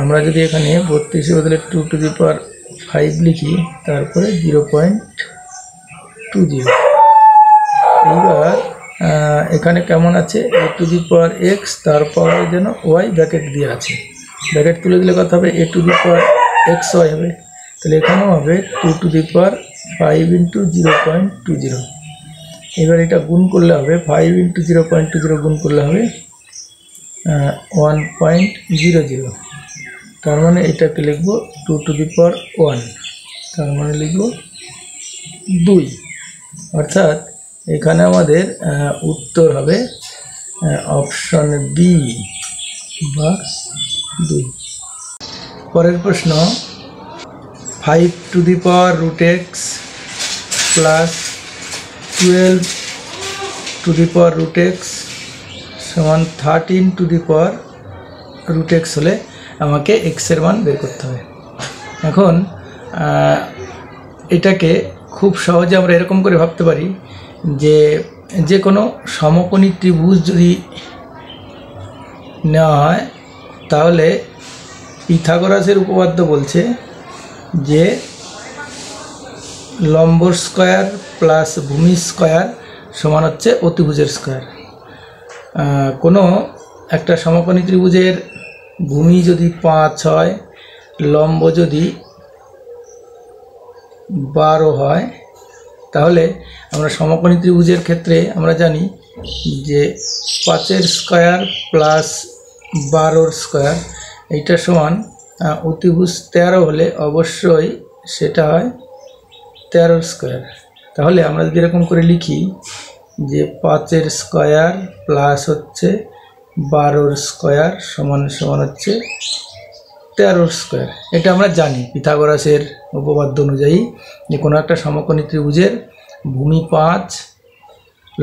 আমরা যদি এখানে 32 বদলে 2⁵ লিখি তারপরে 0.20। এইবার এখানে কেমন আছে a⁴x তারপরে যেন y ব্র্যাকেট দিয়ে আছে, ব্র্যাকেট তুলে দিলে কথা হবে a⁴xy হবে। তাহলে এখানেও হবে 2⁵ ইন্টু 0.20। এবার এটা গুণ করলে হবে 5 ইন্টু 0.20 গুণ করলে হবে 1.00। তার মানে এটাকে লিখব 2⁴1, তার মানে লিখব 2। অর্থাৎ এখানে আমাদের উত্তর হবে অপশন বি বা 2। পরের প্রশ্ন 5√x প্লাস 12√x সমান 13√x হলে আমাকে x এর মান বের করতে হবে। এখন এটাকে খুব সহজে আমরা এরকম করে ভাবতে পারি যে কোনো সমকোণী ত্রিভুজ যদি নেওয়া হয় তাহলে পিথাগোরাসের উপপাদ্য বলছে যে লম্ব স্কয়ার প্লাস ভূমি স্কয়ার সমান হচ্ছে অতিভুজের স্কয়ার। কোনো একটা সমকোণী ত্রিভুজের ভূমি যদি 5 হয়, লম্ব যদি 12 হয়, তাহলে আমরা সমকোণী ত্রিভুজের ক্ষেত্রে আমরা জানি যে 5 স্কয়ার প্লাস 12 স্কয়ার এইটা সমান অতিভুজ 13 হলে অবশ্যই সেটা হয় 13 স্কয়ার। তাহলে আমরা যদি এরকম করে লিখি যে 5 স্কয়ার প্লাস হচ্ছে 12 স্কয়ার সমান সমান হচ্ছে 13 স্কয়ার। এটা আমরা জানি পিথাগোরাসের উপপাদ্য অনুযায়ী যে কোনো একটা সমকোণী ত্রিভুজের ভূমি 5,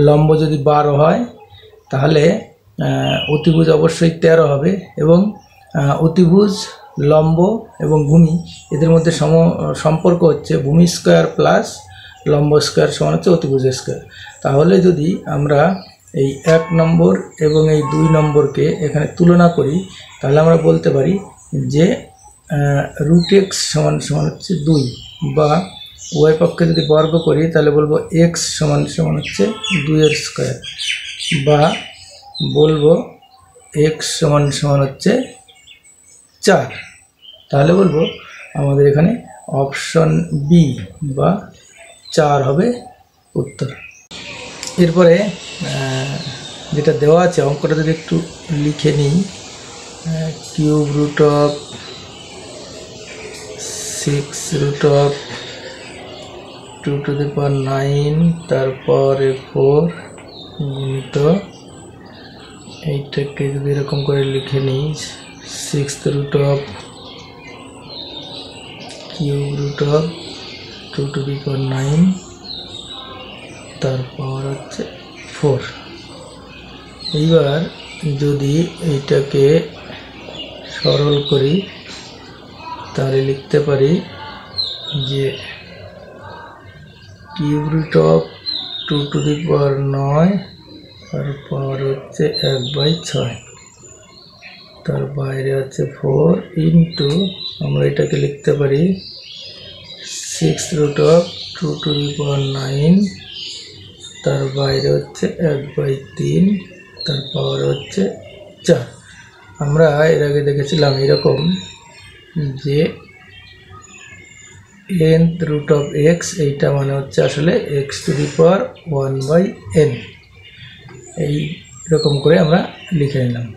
লম্ব যদি 12 হয়, তাহলে অতিভুজ অবশ্যই 13 হবে এবং অতিভুজ, লম্ব এবং ভূমি এদের মধ্যে সম্পর্ক হচ্ছে ভূমি স্কয়ার প্লাস লম্ব স্কয়ার সমান হচ্ছে অতিভুজ স্কয়ার। তাহলে যদি আমরা এই 1 নম্বর এবং এই 2 নম্বরকে এখানে তুলনা করি, তাহলে আমরা বলতে পারি যে √x সমান সমান হচ্ছে 2, বা উভয় পক্ষে যদি বর্গ করি তাহলে বলবো x সমান সমান হচ্ছে 2 এর স্কয়ার, বা বলবো x সমান সমান হচ্ছে 4। তাহলে বলবো আমাদের এখানে অপশন বি বা 4 হবে উত্তর। এরপরে যেটা দেওয়া আছে অঙ্কটা যদি একটু লিখে নিই, কিউব রুট অফ 6√2⁹, তারপরে 4 গুণিত এইটাকে যদি এরকম করে লিখে নিই 6√3⁵ তারপর হচ্ছে 4। এইবার যদি এইটাকে সরল করি তাহলে লিখতে পারি যে √2⁹, তারপর হচ্ছে 1/6, তার বাইরে আছে 4 ইন্টু আমরা এটাকে লিখতে পারি 6√2⁹, তার বাইরে হচ্ছে 1/3, তার পাওয়ার হচ্ছে 4। আমরা এর আগে দেখেছিলাম এরকম যে n√x এইটা মানে হচ্ছে আসলে x⁴1/n, এই রকম করে আমরা লিখে নিলাম।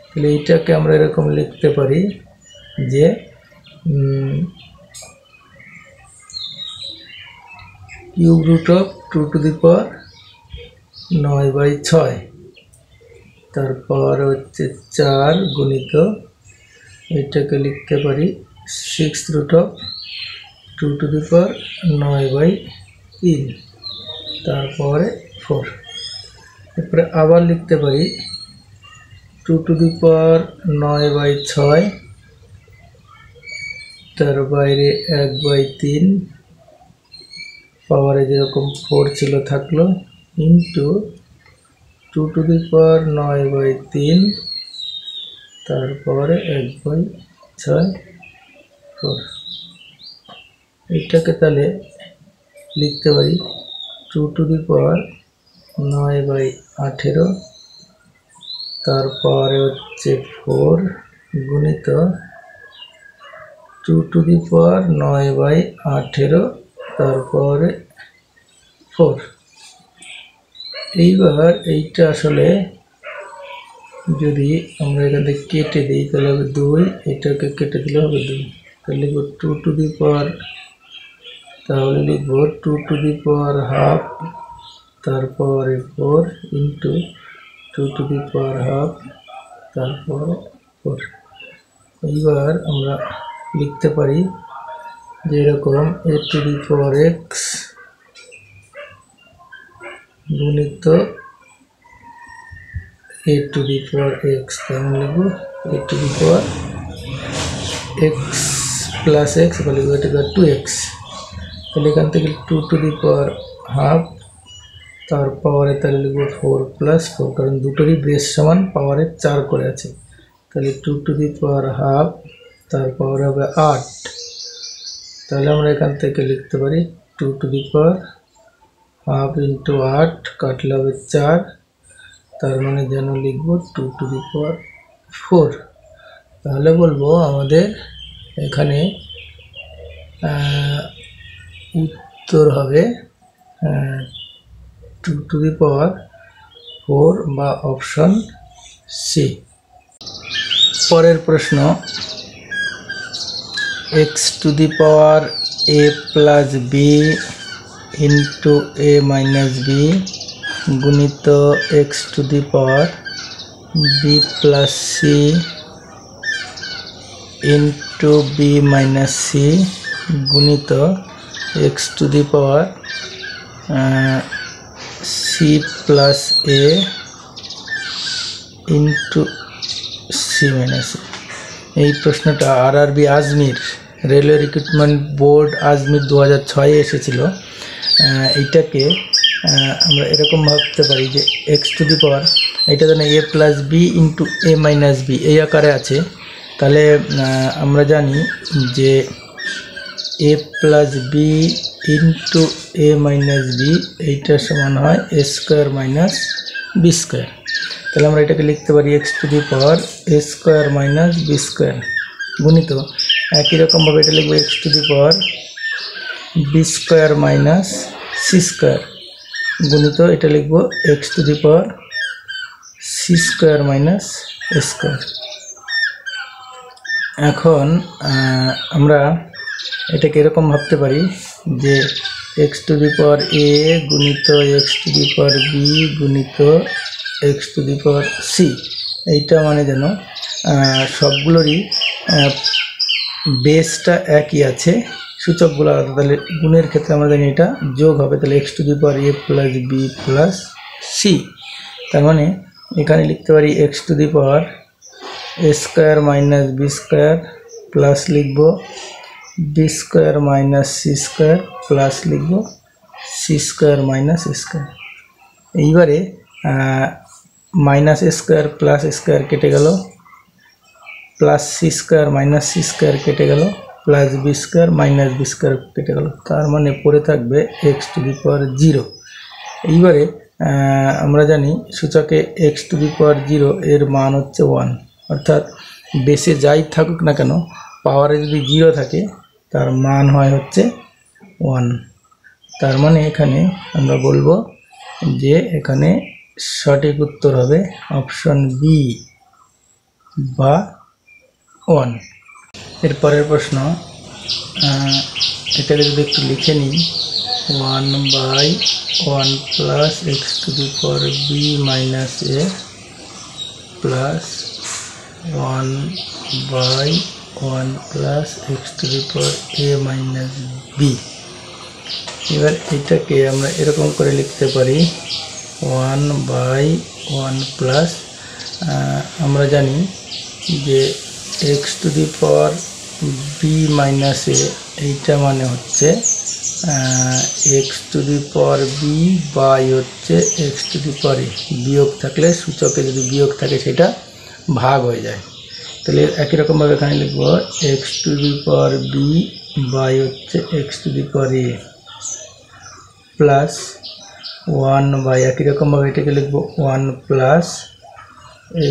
তাহলে এইটাকে আমরা এরকম লিখতে পারি যে √2⁹9/6, তারপর হচ্ছে 4 গুণিত এটাকে লিখতে পারি 6√2⁹9/3, তারপরে 4। এরপরে আবার লিখতে পারি 2⁹9/6, তার বাইরে 1/3, পাওয়ারে যেরকম 4 ছিল থাকলো, ইন্টু 2⁹9/3, তারপরে 1/6 4। এইটাকে তাহলে লিখতে পারি 2⁹9/18, তারপরে হচ্ছে 4 গুণিত 2⁹9/18, তারপরে 4। এইবার এইটা আসলে যদি আমরা এখান থেকে কেটে দিই তাহলে হবে 2, এটাকে কেটে দিলে হবে 2, তাহলে লিখব 2⁴, তাহলে লিখব 2⁴, তারপরে 4 ইন্টু 2⁴, তারপরে 4। এইবার আমরা লিখতে পারি যে এরকম a⁴x গুণিত a⁴x, তাহলে লিখব a⁴x প্লাস x, বা লিখব 2x। তাহলে এখান থেকে 2⁴, তার পাওয়ারে তাহলে লিখব 4 + 4, কারণ দুটোরই বেস সমান পাওয়ারে 4 করে আছে। তাহলে 2⁴, তার পাওয়ার হবে 8। তাহলে আমরা এখান থেকে লিখতে পারি 2⁴ হাফ ইন্টু 8 কাটলে হবে 4, তার মানে যেন লিখব 2⁴। তাহলে বলবো আমাদের এখানে উত্তর হবে 2⁴ বা অপশন সি। পরের প্রশ্ন, x⁴a plus B into a minus B গুণিত x⁴b plus C into B minus C গুণিত x⁴c plus A into C minus A. এই প্রশ্নটা RRB Ajmer, railway recruitment board Ajmer 2006 এসেছিল। এইটাকে আমরা এরকম ভাবতে পারি যে x⁴, এটা যেন a plus B into a minus B এই আকারে আছে। তাহলে আমরা জানি যে a plus B into a minus B এইটা সমান হয় a square minus B square. তাহলে আমরা এটাকে লিখতে পারি x⁴a square minus B square গুণিত একই রকমভাবে এটা লিখবো x⁴b square minus c square গুণিত এটা লিখবো x⁴c স্কোয়ার মাইনাস এ স্কোয়ার। এখন আমরা এটাকে এরকম ভাবতে পারি যে x⁴a গুণিত x⁴b গুণিত x⁴c, এইটা মানে যেন সবগুলোরই বেসটা একই আছে, সূচকগুলো আলাদা। তাহলে গুণের ক্ষেত্রে আমরা জানি এটা যোগ হবে, তাহলে x⁴a plus B plus C. তার মানে এখানে লিখতে পারি x⁴a square minus B square plus লিখব b square minus c square plus লিখব সি স্কোয়ার মাইনাস স্কোয়ার। এইবারে মাইনাস স্কোয়ার প্লাস স্কোয়ার কেটে গেল, plus c square minus c square কেটে গেল, plus b square minus B square কেটে গেল। তার মানে পড়ে থাকবে x⁴0। এইবারে আমরা জানি সূচকে x⁴0 এর মান হচ্ছে 1, অর্থাৎ বেসে যাই থাকুক না কেন পাওয়ারে যদি 0 থাকে তার মান হয় হচ্ছে 1। তার মানে এখানে আমরা বলবো যে এখানে সঠিক উত্তর হবে অপশন বি বা 1। এরপরের প্রশ্ন, এটাকে যদি একটু লিখে নিই 1/1 plus x⁴b minus a plus 1/1 plus x⁴a minus b. এবার এটাকে আমরা এরকম করে লিখতে পারি 1/1 প্লাস, আমরা জানি যে x⁴b মাইনাস এ এইটা মানে হচ্ছে x⁴b বাই হচ্ছে x⁴a, বিয়োগ থাকলে সূচকে যদি বিয়োগ থাকে সেটা ভাগ হয়ে যায়। তাহলে একই রকমভাবে এখানে লিখব x⁴b বাই হচ্ছে x⁴a প্লাস 1 বাই একই রকমভাবে এটাকে লিখব 1 প্লাস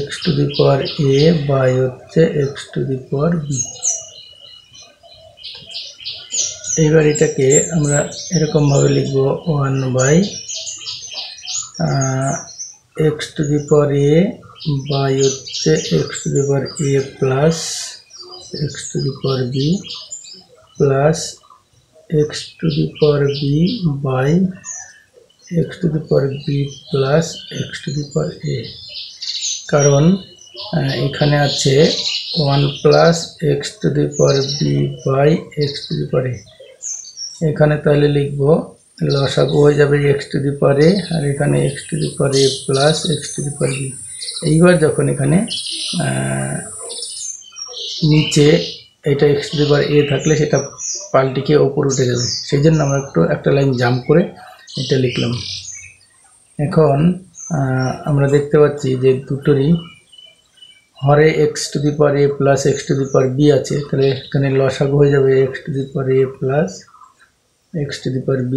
x⁴a বাই হচ্ছে x⁴b। এইবার এটাকে আমরা এরকমভাবে লিখব 1 বাই x⁴a বাই হচ্ছে x⁴a plus x⁴b plus x⁴b by x⁴b plus x⁴a। কারণ এখানে আছে 1 প্লাস x⁴b বাই x⁴a, এখানে তাহলে লিখব লসাগু হয়ে যাবে x⁴a আর এখানে x⁴a প্লাস x⁴b। এইবার যখন এখানে নিচে এটা x⁴a থাকলে সেটা পাল্টিকে ওপর উঠে যাবে, সেই জন্য আমরা একটা লাইন জাম্প করে এটা লিখলাম। এখন আমরা দেখতে পাচ্ছি যে দুটোরই হরে x⁴a প্লাস x⁴b আছে, তাহলে এখানে লসাগু হয়ে যাবে x⁴a প্লাস x⁴b।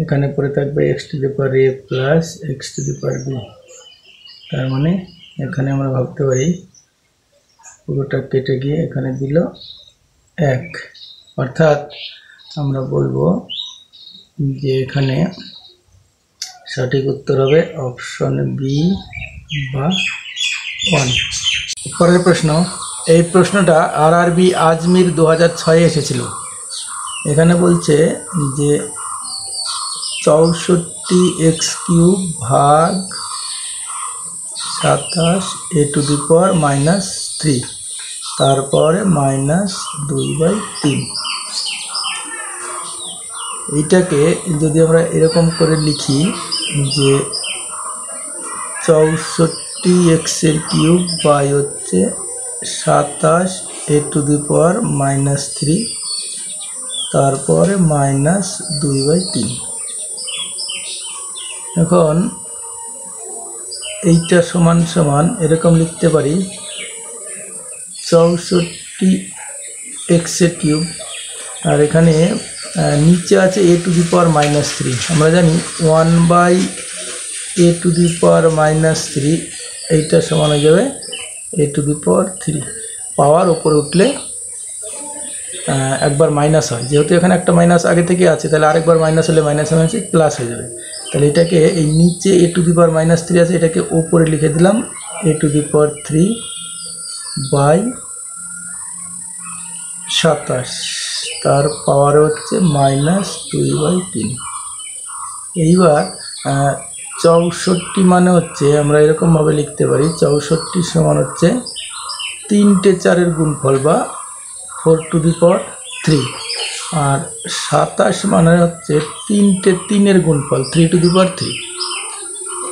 এখানে পড়ে থাকবে x to the power a plus x to the power b। তার মানে এখানে আমরা ভাবতে পারি পুরোটা কেটে গিয়ে এখানে দিল 1, অর্থাৎ আমরা বলবো যে এখানে সঠিক উত্তর হবে অপশন বি বা 1। পরের প্রশ্ন, এই প্রশ্নটা আরআরবি আজমির 2006 এসেছিল। এখানে বলছে যে 64x³ ভাগ 27 a টু দি পাওয়ার -3, তারপরে -2/3। এইটাকে যদি আমরা এরকম করে লিখি যে 64x³ বাই হচ্ছে 27 a টু দি পাওয়ার -3, তারপরে -2/3। এখন এইটা সমান সমান এরকম লিখতে পারি 64x³ আর এখানে নিচে আছে a টু দি পাওয়ার -3। আমরা জানি 1/a টু দি পাওয়ার -3 এইটা সমান হয়ে যাবে a টু দি পাওয়ার 3। পাওয়ার উপরে উঠলে একবার মাইনাস হয়, যেহেতু এখানে একটা মাইনাস আগে থেকে আছে তাহলে আরেকবার মাইনাস হলে মাইনাস মাইনাসে প্লাস হয়ে যাবে। তাহলে এটাকে এই নিচে a টু দি পাওয়ার -3 আছে, এটাকে উপরে লিখে দিলাম a to the power 3 by 27, তার পাওয়ার হচ্ছে -2/3। এইবার 64 মানে হচ্ছে আমরা এরকমভাবে লিখতে পারি 64 সমান হচ্ছে 3টে 4-এর গুণফল বা 4 টু দি পাওয়ার 3, আর 27 মানে হচ্ছে 3টে 3-এর গুণফল 3 টু দি পাওয়ার 3।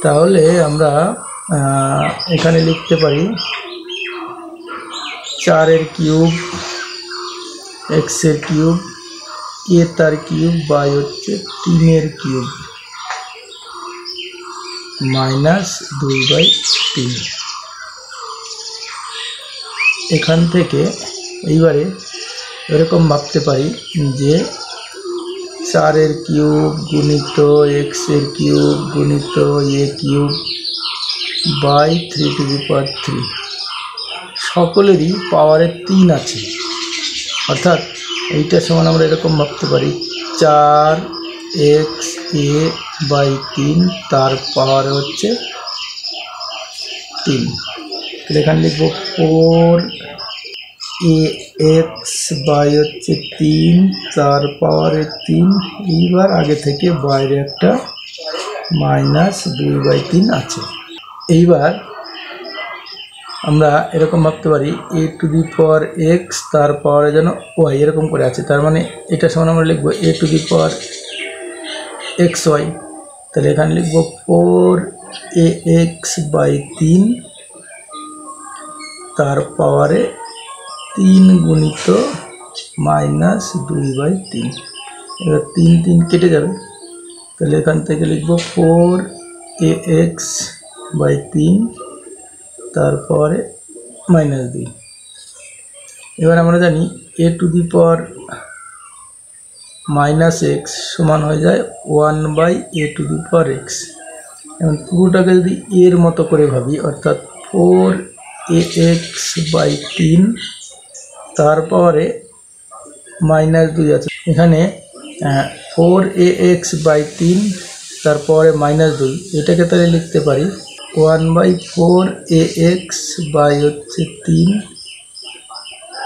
তাহলে আমরা এখানে লিখতে পারি 4-এর কিউব x-এর কিউব a তার কিউব বাই হচ্ছে 3-এর কিউব -2/3। এখান থেকে এইবারে এরকম ভাবতে পারি যে 4-এর কিউব গুণিত x-এর কিউব গুণিত a cube by 3 to the power 3, সকলেরই পাওয়ারে 3 আছে। অর্থাৎ এইটা সমান আমরা এরকম ভাবতে পারি 4xa/3 তার পাওয়ার হচ্ছে 3। তাহলে এখানে লিখব 4ax বাই হচ্ছে 3 তার পাওয়ারে 3। এইবার আগে থেকে বাইরে একটা -2/3 আছে। এইবার আমরা এরকম ভাবতে পারি a to the power x তার পাওয়ারে যেন y এরকম করে আছে, তার মানে এটা সমান আমরা লিখব a to the power xy। তাহলে এখানে লিখব 4ax বাই 3 তার পাওয়ারে 3 গুণিত -2/3। এবার 3 3 কেটে যাবে, তাহলে এখান থেকে লিখব 4ax বাই 3 তারপরে -2। এবার আমরা জানি a to the power -x সমান হয়ে যায় 1/a two the power x। এখন পুরোটাকে যদি এর মতো করে ভাবি, অর্থাৎ 4ax বাই 3 তার পাওয়ারে -2 আছে। এখানে 4ax বাই 3 তার পাওয়ারে -2, এটাকে তাহলে লিখতে পারি 1/4ax বাই হচ্ছে 3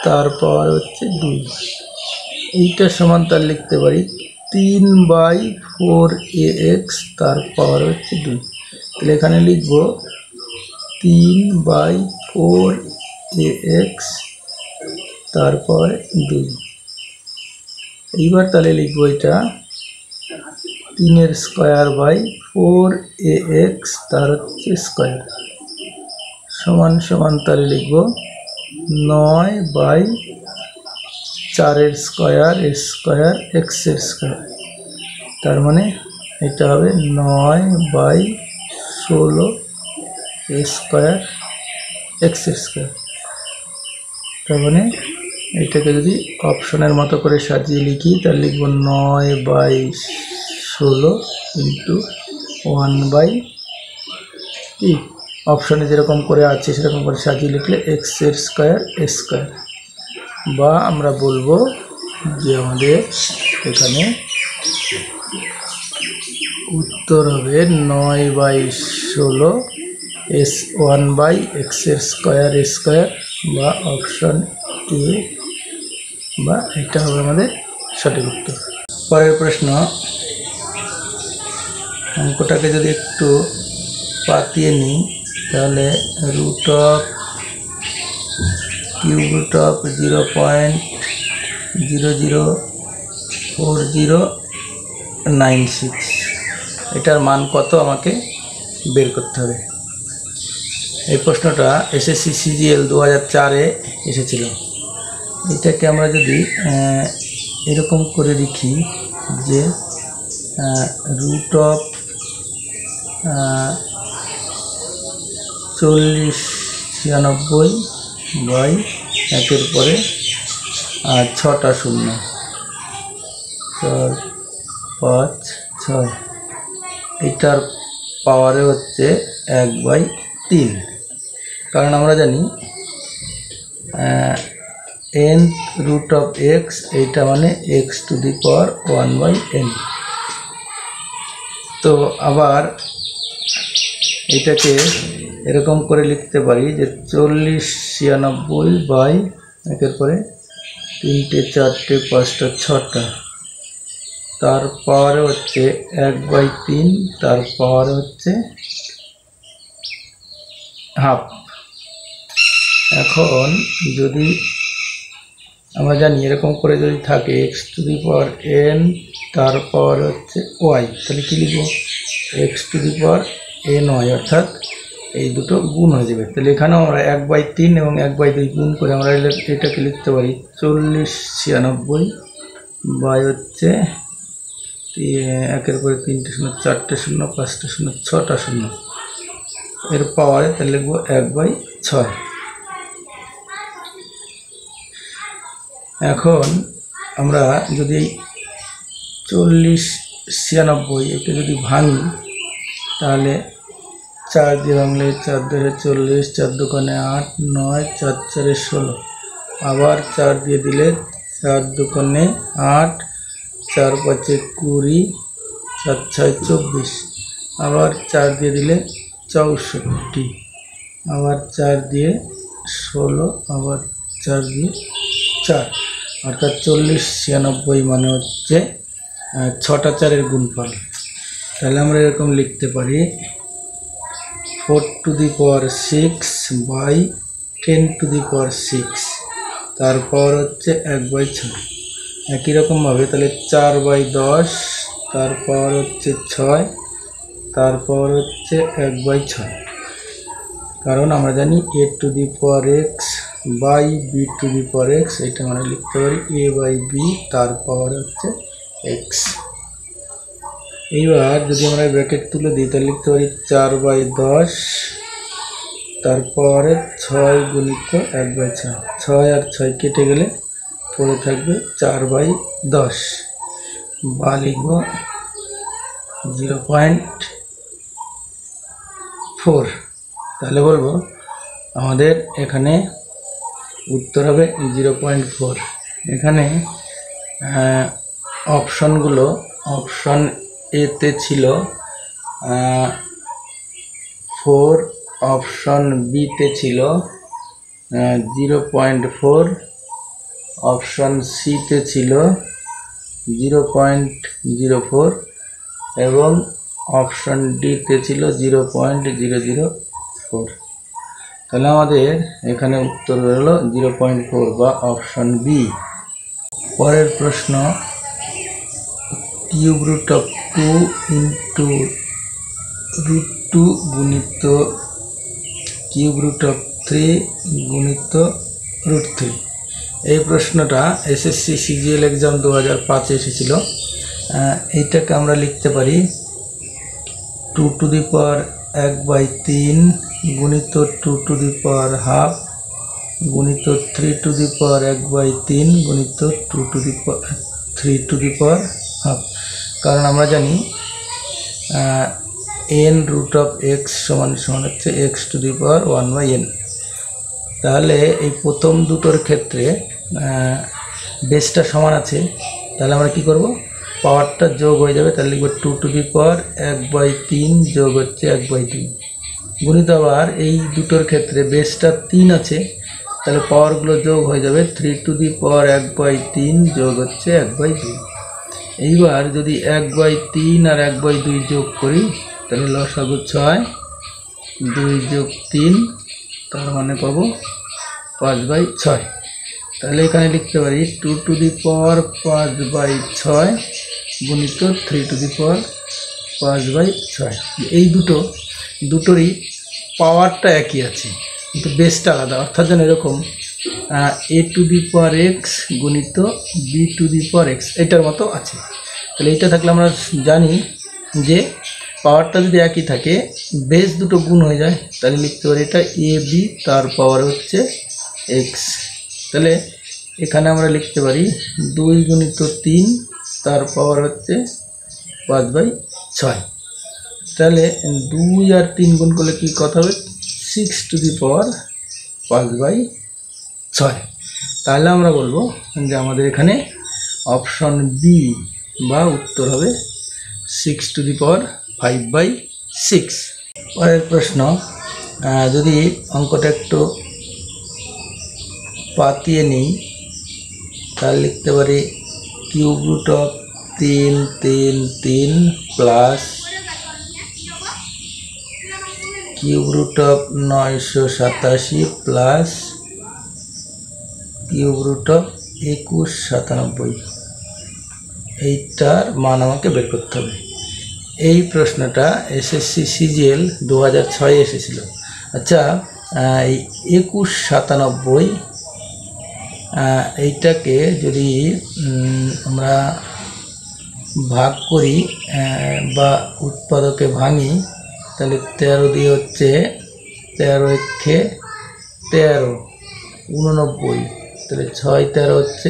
তার পাওয়ার হচ্ছে 2। এইটা সমান তার লিখতে পারি 3/4ax তার পাওয়ার হচ্ছে 2। তাহলে এখানে লিখব 3/4ax তার পাওয়ার 2। এইবার তাহলে লিখব এটা 3-এর স্কোয়ার বাই 4ax তার হচ্ছে স্কোয়ার সমান সমান তাহলে লিখব 9/4-এর স্কোয়ার স্কোয়ার x-এর স্কোয়ার। তার মানে এটা হবে 9/16 স্কোয়ার x-এর স্কোয়ার। তার মানে এটাকে যদি অপশনের মতো করে সাজিয়ে লিখি তাহলে লিখব 9/16 16 ইন্টু 1/, অপশানে যেরকম করে আছে সেরকম করে সাজিয়ে লিখলে x² স্কয়ার, বা আমরা বলবো যে আমাদের এখানে উত্তর হবে 9/16 1/x² বা অপশান এ, বা এটা হবে আমাদের সঠিক উত্তর। পরের প্রশ্ন, অঙ্কটাকে যদি একটু পাতিয়ে নিই তাহলে কিউব রুট অফ 0.004096, এটার মান কত আমাকে বের করতে হবে। এই প্রশ্নটা এসএসসি সিজিএল 2004-এ এসেছিল। এটাকে আমরা যদি এরকম করে লিখি যে রুট অফ 4096/1-এর পরে 6টা শূন্য, 4 5 6, এটার পাওয়ারে হচ্ছে 1/3, কারণ আমরা জানি nth রুট অফ x, এইটা মানে x⁴1/n। তো আবার এটাকে এরকম করে লিখতে পারি যে 4096/1-এর পরে 3টে 4টে 5টা 6টা, তার পাওয়ারে হচ্ছে 1/3, তার পাওয়ারে হচ্ছে হাফ। এখন যদি আমরা জানি এরকম করে যদি থাকে x⁴n, তার পাওয়ার হচ্ছে y, তাহলে কী লিখব x⁴ny, অর্থাৎ এই দুটো গুণ হয়ে যাবে। তাহলে এখানেও আমরা 1/3 এবং 1/2 গুণ করে আমরা এটাকে লিখতে পারি 4096 হচ্ছে 1-এর পরে 3টে শূন্য, 4টে শূন্য, 5টে শূন্য, 6টা শূন্য, এর পাওয়ারে তাহলে লিখব 1/6। এখন আমরা যদি 4096 একে যদি ভাঙি তাহলে 4 দিয়ে ভাঙলে 4 দিয়ে 40, 4 দোকানে 8, 9, 4 4-এ 16, আবার 4 দিয়ে দিলে 4 দোকানে 8, 4 5-এ 20, 4 6 24, আবার 4 দিয়ে দিলে 64, আবার 4 দিয়ে 16, আবার 4 দিয়ে 4, অর্থাৎ 4096 মানে হচ্ছে 6টা 4-এর গুণফল। তাহলে আমরা এরকম লিখতে পারি 4⁶/10⁶, তার পাওয়ার হচ্ছে 1/6। একই রকমভাবে তাহলে 4/10, তার পাওয়ার হচ্ছে 6, তার পাওয়ার হচ্ছে 1/6, কারণ আমরা জানি a⁴x/b⁴x, এটা মানে লিখতে পারি a/b, তার পাওয়ার হচ্ছে x। এইবার যদি আমরা ব্র্যাকেট তুলে দিই তাহলে লিখতে পারি 4/10, তার পাওয়ারে 6 গুণিত 1/6, 6 আর 6 কেটে গেলে পড়ে থাকবে 4/10, বা লিখব 0.4। তাহলে বলবো আমাদের এখানে উত্তর হবে 0.4। এখানে অপশনগুলো, অপশন এতে ছিল 4, অপশন বিতে ছিল 0.4, অপশন সিতে ছিল 0.04 এবং অপশন ডিতে ছিল 0.004। তাহলে আমাদের এখানে উত্তর হলো 0.4 বা অপশন বি। পরের প্রশ্ন, কিউব রুট অফ 2 ইন্টু √2 গুণিত কিউব রুট অফ 3 গুণিত √3। এই প্রশ্নটা এসএসসি সিজিএল এক্সাম 2005-এ এসেছিল। এইটাকে আমরা লিখতে পারি 2⁴1/3 গুণিত 2⁴1/2 গুণিত 3⁴1/3 গুণিত 3⁴1/2। কারণ আমরা জানি n রুট অফ এক্স সমান সমান হচ্ছে x to the power 1/n। তাহলে এই প্রথম দুটোর ক্ষেত্রে বেসটা সমান আছে, তাহলে আমরা কি করব, পাওয়ারটা যোগ হয়ে যাবে, তাহলে লিখব 2 টু দি পাওয়ার 1/3 যোগ হচ্ছে 1/3 গুণিত আবার এই দুটোর ক্ষেত্রে বেসটা 3 আছে, তাহলে পাওয়ারগুলো যোগ হয়ে যাবে 3 টু দি পাওয়ার 1/3 যোগ হচ্ছে 1/2। এইবার যদি 1/3 আর 1/2 যোগ করি তাহলে লসাগু 6, 2 যোগ 3 তার মানে পাবো 5/6। তাহলে এখানে লিখতে পারি 2 টু দি পাওয়ার 5/6 গুণিত 3 টু দি পাওয়ার 5/6। এই দুটোরই পাওয়ারটা একই আছে কিন্তু বেসটা আলাদা, অর্থাৎ যেন এরকম a to the power x গুণিত b to the power x এটার মতো আছে। তাহলে এইটা থাকলে আমরা জানি যে পাওয়ারটা যদি একই থাকে বেস দুটো গুণ হয়ে যায়, তাহলে লিখতে পারি এটা এ বি তার পাওয়ার হচ্ছে এক্স। তাহলে এখানে আমরা লিখতে পারি 2 গুণিত 3 তার পাওয়ার হচ্ছে 5/6। তাহলে 2 আর 3 গুণ করলে কি কথা হবে, 6 টু দি পাওয়ার 5/6। তাহলে আমরা বলবো যে আমাদের এখানে অপশন বি বা উত্তর হবে 6 টু দি পাওয়ার 5/6। পরের প্রশ্ন, যদি অঙ্কটা একটু পাতিয়ে নিই তাহলে লিখতে পারি cube root of 3 3 3 plus cube root of 987 plus cube root of 2197, এইটার মান আমাকে বের করতে হবে। এই প্রশ্নটা এসএসসি সিজিএল 2006 এসেছিল। আচ্ছা, এই 2197 এইটাকে যদি আমরা ভাগ করি বা উৎপাদকে ভাঙি তাহলে 13 দিয়ে হচ্ছে 13 একে 13 89, তাহলে 6 13 হচ্ছে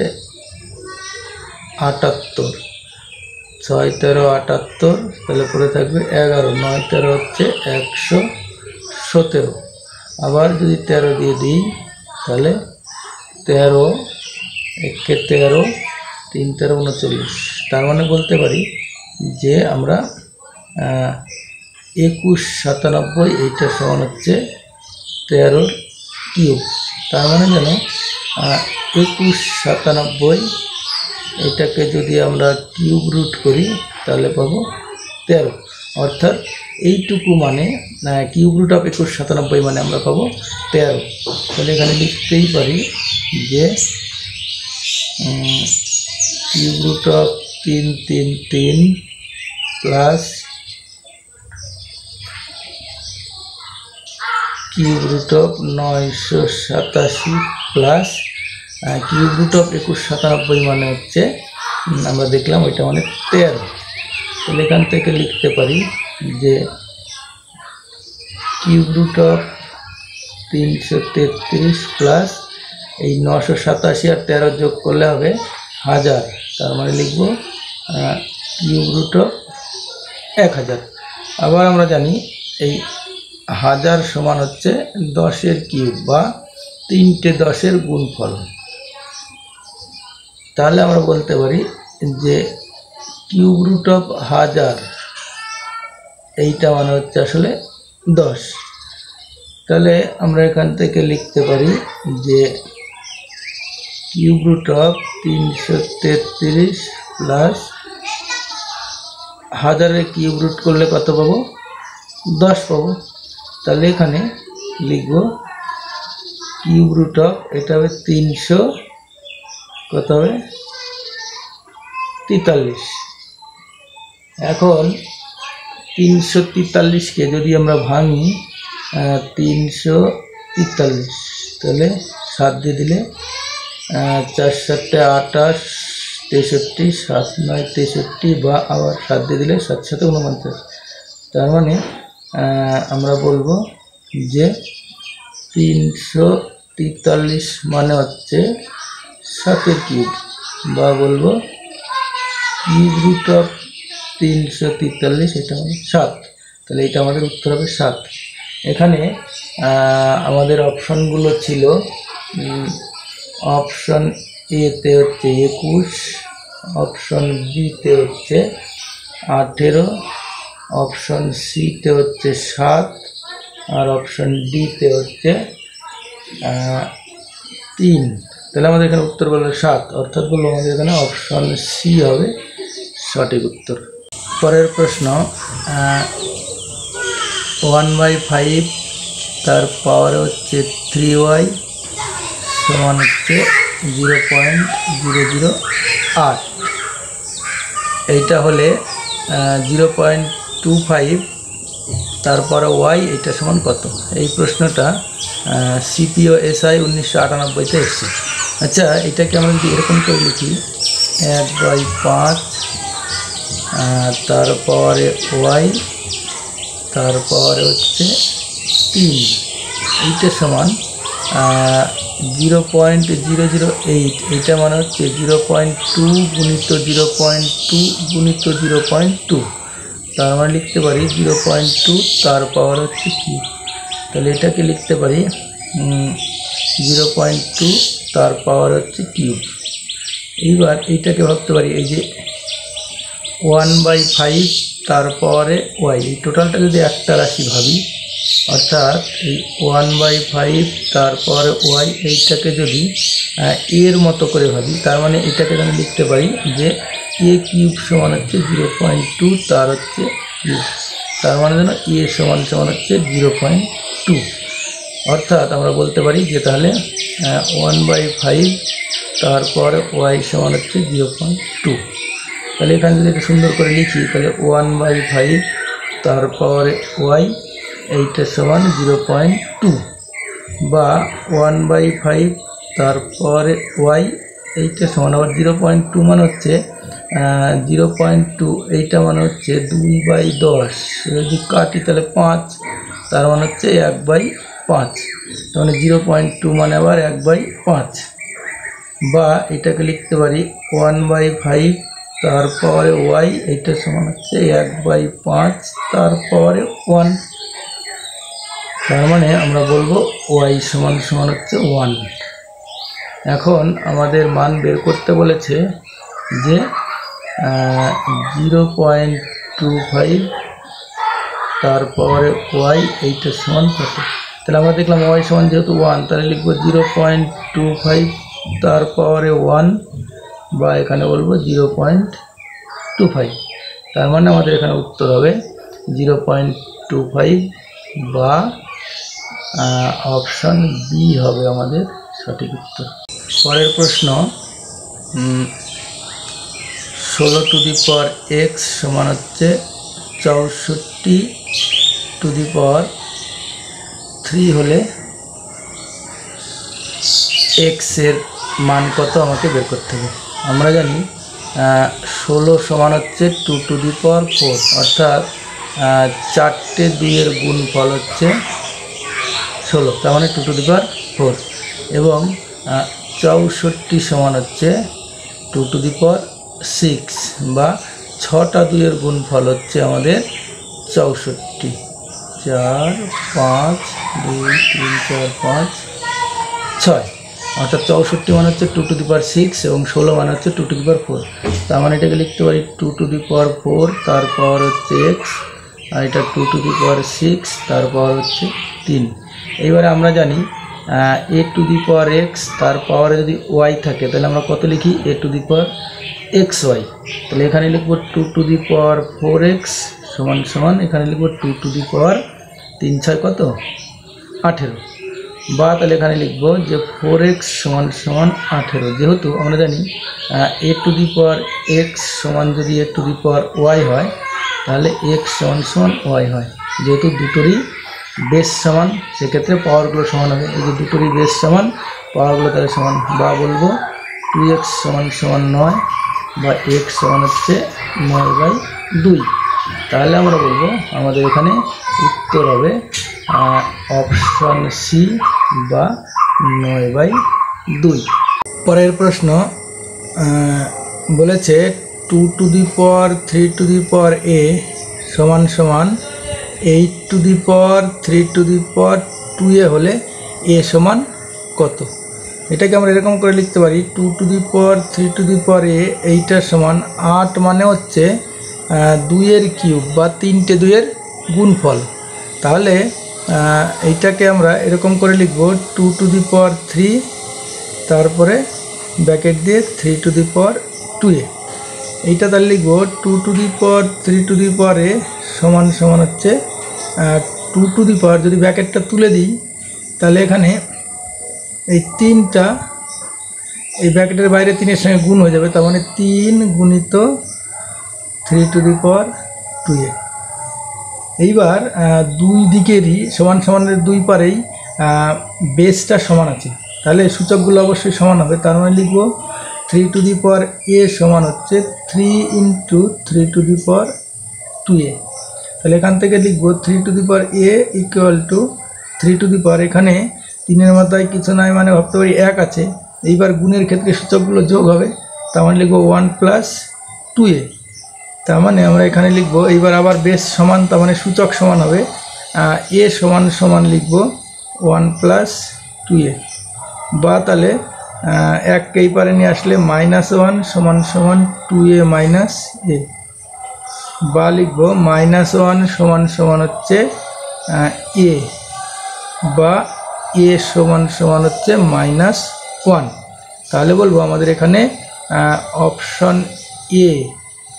78, 6 13 78, তাহলে পরে থাকবে 11, 9 13 হচ্ছে 117। আবার যদি 13 দিয়ে দিই তাহলে 13 একে 13 3 13 39, তার মানে বলতে পারি যে আমরা 2197 এইটা সমান হচ্ছে 13 কিউব। তার মানে যেন 2197 এটাকে যদি আমরা কিউব রুট করি তাহলে পাবো 13, অর্থাৎ এইটুকু মানে কিউব রুট অফ 2197 মানে আমরা পাবো 13। তাহলে এখানে লিখতেই পারি যে cube root of 3 3 3 plus cube root of 987 plus cube root of 2197 মানে হচ্ছে আমরা দেখলাম ওইটা মানে 13। তাহলে এখান থেকে লিখতে পারি যে কিউব রুট অফ 333 প্লাস এই 987 আর 13 যোগ করলে হবে 1000, তার মানে লিখব কিউব রুট অফ 1000। আবার আমরা জানি এই 1000 সমান হচ্ছে 10-এর কিউব বা 3টে 10-এর গুণফল। তাহলে আমরা বলতে পারি যে কিউব রুট অফ 1000 এইটা মানে হচ্ছে আসলে 10। তাহলে আমরা এখান থেকে লিখতে পারি যে কিউব রুট অফ 333 প্লাস 1000-এর কিউব রুট করলে কত পাবো, 10 পাবো। তাহলে এখানে লিখব কিউব রুট অফ এটা হবে 300 কত হবে 43। এখন 343কে যদি আমরা ভাঙি 343, তাহলে 7 দিয়ে দিলে 4 7 28 63 7 9 63 বা আবার 7 দিয়ে দিলে 7 7 49। তার মানে আমরা বলবো যে 343 মানে হচ্ছে 7-এর কিউব, বা বলবো কিউব রুট অফ 343, এটা হলো 7। তাহলে এটা আমাদের উত্তর হবে 7। এখানে আমাদের অপশনগুলো ছিল, অপশন এতে হচ্ছে 21, অপশন বিতে হচ্ছে 18, অপশন সিতে হচ্ছে 7, আর অপশন ডিতে হচ্ছে 3। তাহলে আমাদের এখানে উত্তর বললো 7, অর্থাৎ বললো আমাদের এখানে অপশন সি হবে সঠিক উত্তর। পরের প্রশ্ন, 1/5 তার পাওয়ার হচ্ছে 3y সমান হচ্ছে 0.008। এইটা হলে 0.25 তারপরে ওয়াই, এটা সমান কত? এই প্রশ্নটা সিপিও এসআই 1998-তে এসছে। আচ্ছা, এটাকে আমরা যদি এরকম করে লিখি, 1/5 তারপরে ওয়াই তারপরে হচ্ছে 3, এইটা সমান 0.008। এইটা মানে হচ্ছে 0.2 গুণিত 0.2 গুণিত 0.2, তার মানে লিখতে পারি 0.2 তার পাওয়ার হচ্ছে কি? তাহলে এটাকে লিখতে পারি 0.2 তার পাওয়ার হচ্ছে কিউব। এইবার এইটাকে ভাবতে পারি, এই যে 1/5 তার পাওয়ারে ওয়াই, এই টোটালটা যদি একটা রাশি ভাবি, অর্থাৎ এই 1/5 তার পাওয়ারে ওয়াই, এইটাকে যদি এর মতো করে ভাবি, তার মানে এটাকে আমি লিখতে পারি যে এ কিউব সমান হচ্ছে 0.2 তার হচ্ছে কিউব, তার মানে যেন এ সমান সমান হচ্ছে 0.2। অর্থাৎ আমরা বলতে পারি যে তাহলে 1/5 তারপরে ওয়াই সমান হচ্ছে 0.2। তাহলে এখানে যদি এটা সুন্দর করে লিখি, তাহলে 1/5 তার পাওয়ারে ওয়াই, এইটা সমান 0.2, বা 1/5 তার পাওয়ারে ওয়াই, এইটা সমান আবার 0.2 মানে হচ্ছে 0.2, এইটা মানে হচ্ছে 2/10। যদি কাটি তাহলে 5, তার মানে হচ্ছে 1/5, তার মানে 0.2 মানে আবার 1/5। বা এটাকে লিখতে পারি 1/5 তার পাওয়ারে ওয়াই, এইটা সমান হচ্ছে 1/5 তার পাওয়ারে 1, তার মানে আমরা বলবো ওয়াই সমান সমান হচ্ছে 1। এখন আমাদের মান বের করতে বলেছে যে 0.25 তার পাওয়ারে ওয়াই, এইটা সমান কত? তাহলে আমরা দেখলাম ওয়াই সমান যেহেতু 1, তাহলে লিখবো 0.25 তার পাওয়ারে 1, বা এখানে বলবো 0.25। তার মানে আমাদের এখানে উত্তর হবে 0.25, বা অপশন বি হবে আমাদের সঠিক উত্তর। পরের প্রশ্ন, 16x সমান হচ্ছে 64 হলে x এর মান কত আমাকে বের করতে হবে। আমরা জানি 16 সমান হচ্ছে 2^4, অর্থাৎ 4টে 2-এর গুণফল হচ্ছে 16, তার মানে 2^4, এবং 64 সমান হচ্ছে 2^6, বা 6টা 2-এর গুণফল হচ্ছে আমাদের 64। 4, 5, 2, 3, 4, 5, 6, অর্থাৎ 64 মানে হচ্ছে 2^6, এবং 16 মানে হচ্ছে 2^4। তার মানে এটাকে লিখতে পারি 2^4 তার পাওয়ার হচ্ছে x, আর এটা 2^6 তার পাওয়ার হচ্ছে 3। এইবারে আমরা জানি a⁴x তার পাওয়ারে যদি y থাকে, তাহলে আমরা কত লিখি? a⁴xy। তাহলে এখানে লিখব 2^4x সমান সমান, এখানে লিখব 2^3 6 কত? 18, বা তাহলে এখানে লিখব যে 4x সমান সমান 18। যেহেতু আমরা জানি a⁴x সমান যদি a⁴y হয়, তাহলে x সমান সমান y হয়। যেহেতু দুটোরই বেস সমান, সেক্ষেত্রে পাওয়ারগুলো সমান হবে। এই যে দুটোরই বেস সমান, পাওয়ারগুলো তাহলে সমান, বা বলবো 2x সমান সমান 9, বা x সমান হচ্ছে 9/2। তাহলে আমরা বলবো আমাদের এখানে উত্তর হবে অপশন সি, বা 9/2। পরের প্রশ্ন বলেছে 2 to the power 3 to the power a সমান সমান 8 two the power 3 to the power 2a হলে a সমান কত? এটাকে আমরা এরকম করে লিখতে পারি 2 to the power 3 to the power a এইটার সমান 8 মানে হচ্ছে 2 এর কিউব বা 3টে 2 এর গুণফল। তাহলে এইটাকে আমরা এরকম করে লিখব 2 টু দি পাওয়ার 3 তারপরে ব্র্যাকেট দিয়ে 3 টু দি পাওয়ার 2a। এইটা তাহলে লিখব 2 to the power 3 to the power a সমান সমান হচ্ছে 2 টু দি পাওয়ার, যদি ব্র্যাকেটটা তুলে দিই তাহলে এখানে এই 3টা এই ব্র্যাকেটের বাইরে 3-এর সঙ্গে গুণ হয়ে যাবে, তার মানে 3 গুণিত 3 টু দি পাওয়ার 2a। এইবার দুই দিকেরই সমান সমানের দুই পারেই বেসটা সমান আছে, তাহলে সূচকগুলো অবশ্যই সমান হবে। তার মানে লিখব 3 টু দি পাওয়ার a সমান হচ্ছে 3 into 3 to the power 2a। তাহলে এখান থেকে লিখব 3 to the power a equal to 3 to the power, এখানে 3-এর মাথায় কিছু নাই মানে ভাবতে পারি 1 আছে। এইবার গুণের ক্ষেত্রে সূচকগুলো যোগ হবে, তার মানে লিখব 1 প্লাস 2a। তার মানে আমরা এখানে লিখব এইবার আবার বেস সমান, তার মানে সূচক সমান হবে a সমান সমান লিখব 1 প্লাস 2a, বা তাহলে 1কে এই পারে নিয়ে আসলে -1 সমান সমান 2a মাইনাস a, বা লিখব -1 সমান সমান হচ্ছে a, বা a সমান সমান হচ্ছে -1। তাহলে বলবো আমাদের এখানে অপশন এ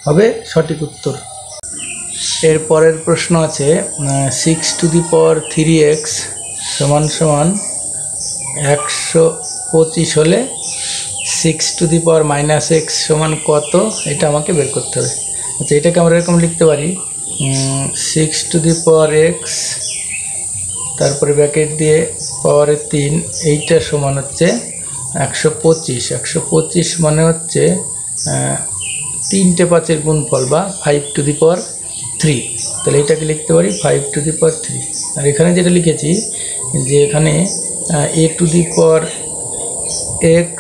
হবে সঠিক উত্তর। এর পরের প্রশ্ন আছে 6 টু দি পাওয়ার 3x সমান সমান 125 হলে 6 টু দি পাওয়ার -x সমান কত, এটা আমাকে বের করতে হবে। আচ্ছা, এটাকে আমরা এরকম লিখতে পারি 6 টু দি পাওয়ার x তারপরে ব্র্যাকেট দিয়ে পাওয়ারের 3, এইটা সমান হচ্ছে 125। 125 মানে হচ্ছে 3টে 5-এর গুণফল বা 5 টু দি পাওয়ার 3। তাহলে এটাকে লিখতে পারি 5 টু দি পাওয়ার 3। আর এখানে যেটা লিখেছি যে এখানে a to the power x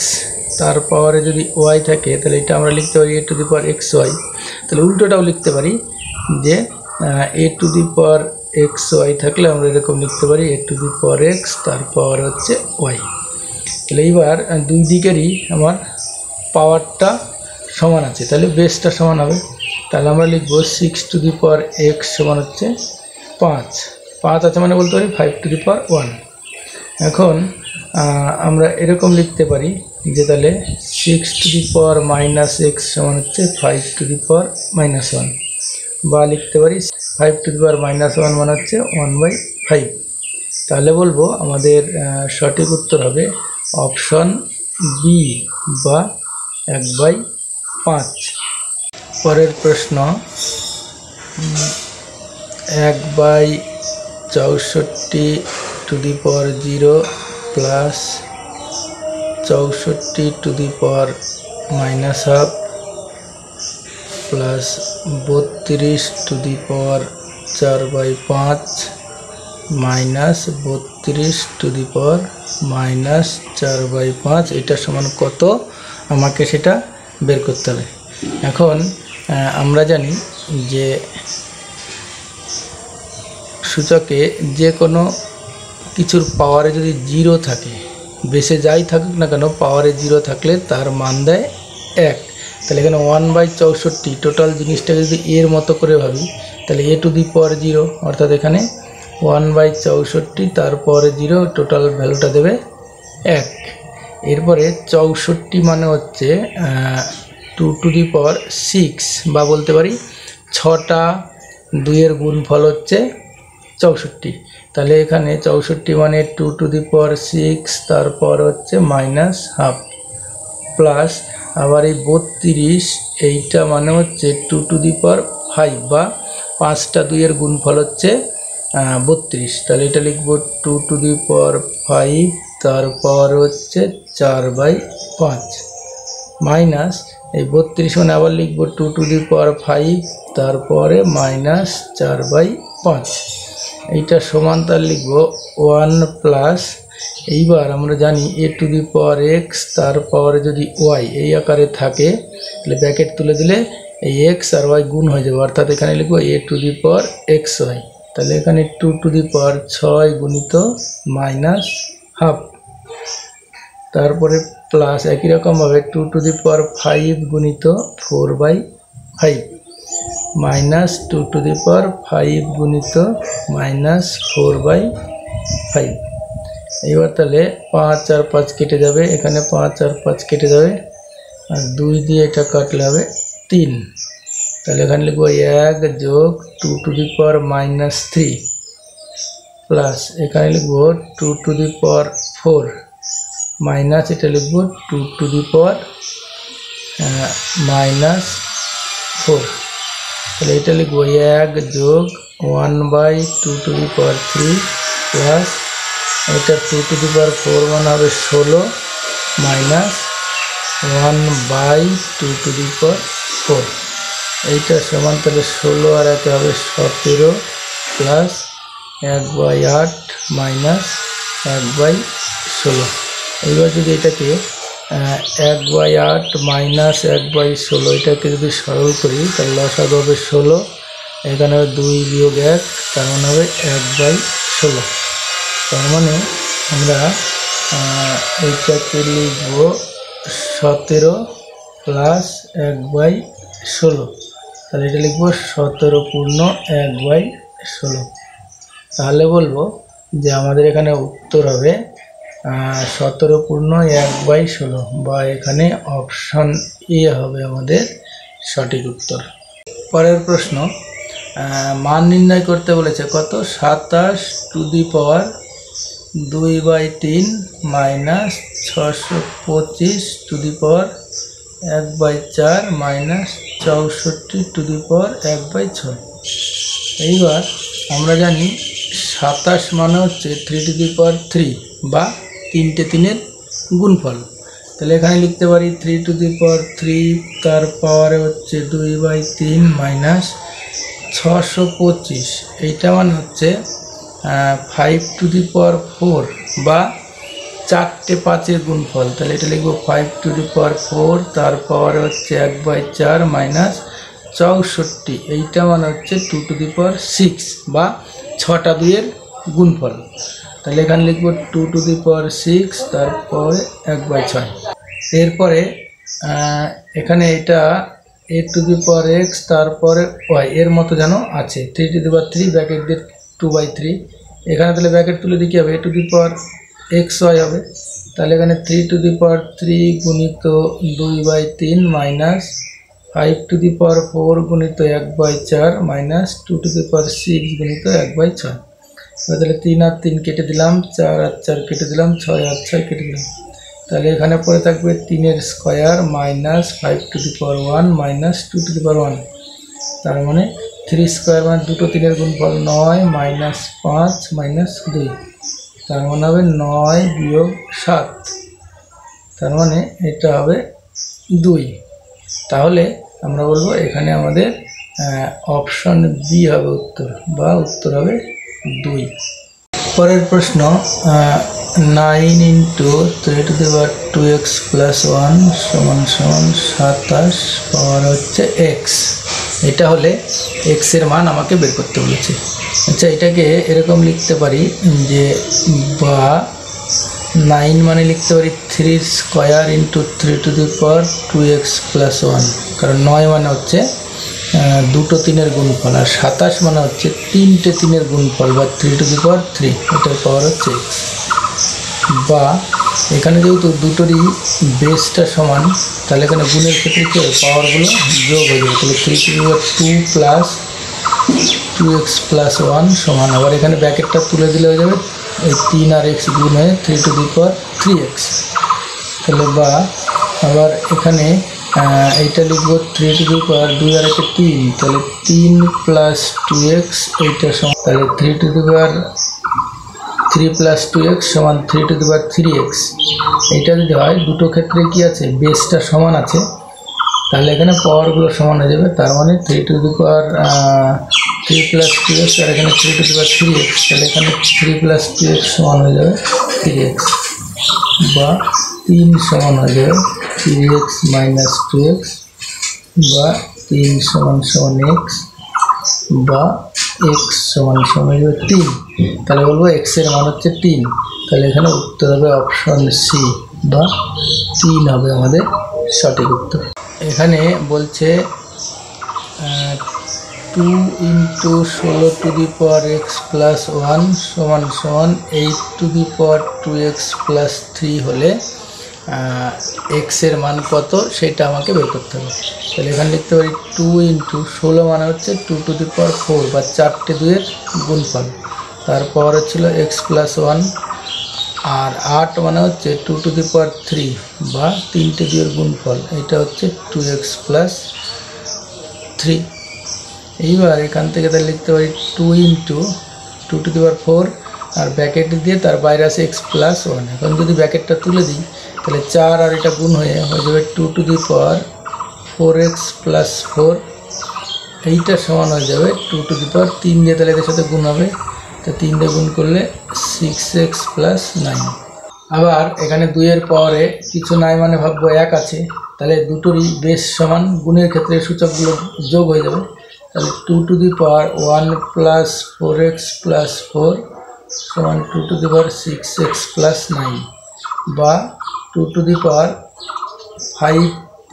তার পাওয়ারে যদি y থাকে তাহলে এটা আমরা লিখতে পারি a to the power xy। তাহলে উল্টোটাও লিখতে পারি যে a to the power xy থাকলে আমরা এরকম লিখতে পারি a to the power x তার পাওয়ার হচ্ছে y। তাহলে এইবার দুই দিকেরই আমার পাওয়ারটা সমান আছে, তাহলে বেসটা সমান হবে। তাহলে আমরা লিখব 6 টু দি পাওয়ার x সমান হচ্ছে 5 আছে মানে বলতে পারি 5 টু দি পাওয়ার 1। এখন আমরা এরকম লিখতে পারি যে তাহলে 6 টু দি পাওয়ার -x সমান হচ্ছে 5 টু দি পাওয়ার -1, বা লিখতে পারি 5 টু দি পাওয়ার -1 মানে হচ্ছে 1/5। তাহলে বলবো আমাদের সঠিক উত্তর হবে অপশন বি বা 1/5। পরের প্রশ্ন 1/64 to the power 0 plus 64 to the power -1/2 plus 32 to the power 4/5 minus 32 to the power -4/5, এটা সমান কত আমাকে সেটা বের করতে হবে। এখন আমরা জানি যে সূচকে যে কোনো কিছুর পাওয়ারে যদি 0 থাকে, বেসে যাই থাকুক না কেন পাওয়ারে 0 থাকলে তার মান দেয় 1। তাহলে এখানে 1/64 টোটাল জিনিসটাকে যদি এর মতো করে ভাবি তাহলে a টু দি পাওয়ার 0, অর্থাৎ এখানে 1/64 তারপরে 0, টোটাল ভ্যালুটা দেবে 1। এরপরে 64 মানে হচ্ছে 2 টু দি পাওয়ার 6, বা বলতে পারি 6টা 2-এর গুণফল হচ্ছে 64। তাহলে এখানে 64 মানে 2 টু দি পাওয়ার 6 তারপর হচ্ছে -1/2 প্লাস আবার এই 32, এইটা মানে হচ্ছে 2 টু দি পাওয়ার 5, বা 5টা 2-এর গুণফল হচ্ছে 32। তাহলে এটা লিখব 2 টু দি পাওয়ার 5 তারপর হচ্ছে 4/5 মাইনাস এই 32 মানে আবার লিখব 2 টু দি পাওয়ার 5 তারপরে -4/5, এইটা সমান তার লিখব 1 প্লাস, এইবার আমরা জানি a to the power x তার পাওয়ারে যদি y এই আকারে থাকে তাহলে ব্র্যাকেট তুলে দিলে এই এক্স আর ওয়াই গুণ হয়ে যাবে, অর্থাৎ এখানে লিখবো a to the power x y. তাহলে এখানে 2 টু দি পাওয়ার 6 গুণিত মাইনাস হাফ, তারপরে প্লাস একই রকমভাবে 2 টু দি পাওয়ার 5 গুণিত 4/5 মাইনাস 2 টু দি পাওয়ার 5 গুণিত মাইনাস 4/5। এবার তাহলে 5 আর 5 কেটে যাবে, এখানে 5 আর 5 কেটে যাবে, আর 2 দিয়ে এটা কাটলে হবে 3। তাহলে এখানে লিখবো 1 যোগ 2 to the power minus 3 plus এখানে লিখবো 2 টু দি পাওয়ার 4 মাইনাস এটা লিখবো 2 টু দি পাওয়ার মাইনাস 4। তাহলে এটা লিখবো 1 যোগ 1/2 টু দি পাওয়ার 3 প্লাস এটা 2 টু দি পাওয়ার 4 মানে হবে 16 মাইনাস 1/2 টু দি পাওয়ার 4। এইটা সমান তাহলে 16 আর একে হবে 17 প্লাস 1/8 মাইনাস 1/16। এইবার যদি এটাকে 1/8 মাইনাস 1/16 এটাকে যদি সরল করি তাহলে লসাগু হবে 16, এখানে হবে 2 বিয়োগ 1 তার মানে হবে 1/16। তার মানে আমরা এইটাকে লিখব 17 প্লাস 1/16, তাহলে এটা লিখব 17 পূর্ণ 1/16। তাহলে বলবো যে আমাদের এখানে উত্তর হবে 17 পূর্ণ 1/16, বা এখানে অপশন এ হবে আমাদের সঠিক উত্তর। পরের প্রশ্ন, মান নির্ণয় করতে বলেছে কত, 27 to the power 2/3 minus 625 to the power 1/4 minus 64 to the power 1/6। এইবার আমরা জানি 27 মানে হচ্ছে 3 টু দি পাওয়ার 3 বা 3টে 3-এর গুণফল। তাহলে এখানে লিখতে পারি 3 টু দি পাওয়ার 3 তার পাওয়ারে হচ্ছে 2/3 মাইনাস 625, এইটা মানে হচ্ছে 5 টু দি পাওয়ার 4 বা 4টে 5-এর গুণফল। তাহলে এটা লিখবো 5 টু দি পাওয়ার 4 তার পাওয়ারে হচ্ছে 1/4 মাইনাস 64, এইটা মানে হচ্ছে 2 টু দি পাওয়ার 6 বা 6টা 2-এর গুণফল। তাহলে এখানে লিখব 2 টু দি পাওয়ার 6 তারপরে 1/6। এরপরে এখানে এটা a to the power x তারপরে y এর মতো যেন আছে, 3 টু দি পাওয়ার 3 ব্র্যাকেট দিয়ে 2/3, এখানে তাহলে ব্র্যাকেট তুলে দিই কি হবে, a to the power xy হবে। তাহলে এখানে 3 টু দি পাওয়ার 3 গুণিত 2/3 মাইনাস 5 টু দি পাওয়ার 4 গুণিত 1/4 মাইনাস 2 টু দি পাওয়ার 6 গুণিত 1/6। তাহলে 3 আর 3 কেটে দিলাম, 4 আর 4 কেটে দিলাম, 6 আর 6 কেটে দিলাম। তাহলে এখানে পরে থাকবে 3-এর square minus 5 to the power 1 minus 2 to the power 1, তার মানে 3 স্কোয়ার মানে 2টো 3-এর গুণফল 9 মাইনাস 5 মাইনাস 2, তার মানে হবে 9 বিয়োগ 7, তার মানে এটা হবে 2। তাহলে আমরা বলবো এখানে আমাদের অপশন বি হবে উত্তর, বা উত্তর হবে 2। পরের প্রশ্ন, 9 into 3 to the power 2x plus 1 সমান 27 পাওয়ার হচ্ছে x, এটা হলে x এর মান আমাকে বের করতে বলেছে। আচ্ছা, এটাকে এরকম লিখতে পারি যে, বা 9 মানে লিখতে পারি 3 square into 3 to the power 2x plus 1, কারণ 9 মানে হচ্ছে 2টো 3-এর গুণফল, আর 27 মানে হচ্ছে 3টে 3-এর গুণফল বা 3 টু দি পাওয়ার 3, এটার পাওয়ার হচ্ছে x। বা এখানে যেহেতু দুটোরই বেসটা সমান, তাহলে এখানে গুণের ক্ষেত্রে কি হবে, পাওয়ারগুলো যোগ হয়ে যাবে। তাহলে 3 to the power 2 plus 2x plus 1 সমান, আবার এখানে ব্র্যাকেটটা তুলে দিলে হয়ে যাবে এই 3 আর x গুণ হয়ে 3 টু দি পাওয়ার 3x। তাহলে বা আবার এখানে এইটা লিখবো 3 টু দি পাওয়ার 2 আর 3, তাহলে 3 প্লাস 2x এইটা সমান, তাহলে 3 to the power 3 plus 2x সমান 3 টু দি পাওয়ার 3x। এইটা যদি হয়, দুটো ক্ষেত্রে কি আছে, বেসটা সমান আছে, তাহলে এখানে পাওয়ারগুলো সমান হয়ে যাবে। তার মানে 3 to the power 3 plus 2x আর এখানে 3 টু দি পাওয়ার 3x, তাহলে এখানে 3 প্লাস 2x সমান হয়ে যাবে 3x, বা 3 সমান হয়ে যাবে 3x মাইনাস 2x বা 3 সমান সমান এক্স বা এক্স সমান সমান 3, তাহলে বলবো এক্স এর মান হচ্ছে 3। তাহলে এখানে উত্তর হবে অপশন সি বা 3 হবে আমাদের সঠিক উত্তর। এখানে বলছে 2 × 16⁻x + 1 সমান সমান 8⁻2x + 3 হলে এক্স এর মান কত সেটা আমাকে বের করতে হবে। তাহলে এখানে লিখতে পারি 2 × 16 মানে হচ্ছে 2⁴ বা 4টে 2-এর গুণফল, তারপর হচ্ছিল x + 1, আর 8 মানে হচ্ছে 2⁵ বা 3টে 2-এর গুণফল, এটা হচ্ছে 2x + 3। এইবার এখান থেকে তাহলে লিখতে পারি 2 × 2⁴, আর ব্র্যাকেট দিয়ে তার বাইরে আছে x + 1। এখন যদি ব্র্যাকেটটা তুলে দিই তাহলে 4 আর এটা গুণ হয়ে যাবে 2⁴x + 4, এইটা সমান হয়ে যাবে 2⁵, দিয়ে তাহলে এদের সাথে গুণ হবে, তো 3 দিয়ে গুণ করলে 6x + 9। আবার এখানে 2-এর পাওয়ারে কিছু নাই মানে ভাববো 1 আছে, তাহলে দুটোরই বেস সমান, গুণের ক্ষেত্রে সূচকগুলো যোগ হয়ে যাবে। তাহলে 2⁴1 + 4x + 4 সমান 2⁶6x + 9, বা 2⁵5 +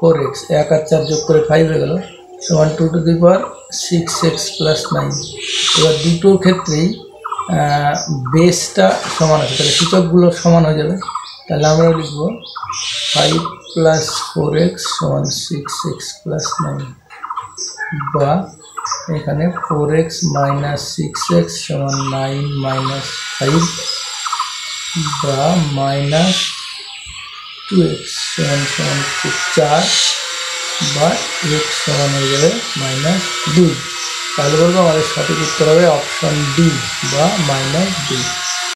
4x, 1 আর 4 যোগ করে 5 হয়ে গেল, সমান 2⁶6x + 9। এবার দুটো ক্ষেত্রেই বেসটা সমান আছে, তাহলে সূচকগুলো সমান হয়ে যাবে। তাহলে আমরা লিখব 5 + 4x সমান 6x + 9, বা এখানে 4x - 6x সমান 9 - 5, বা -2x সমান 4, বা x সমান হয়ে যাবে -2। তাহলে বলবো আমাদের সঠিক উত্তর হবে অপশন ডি বা -2।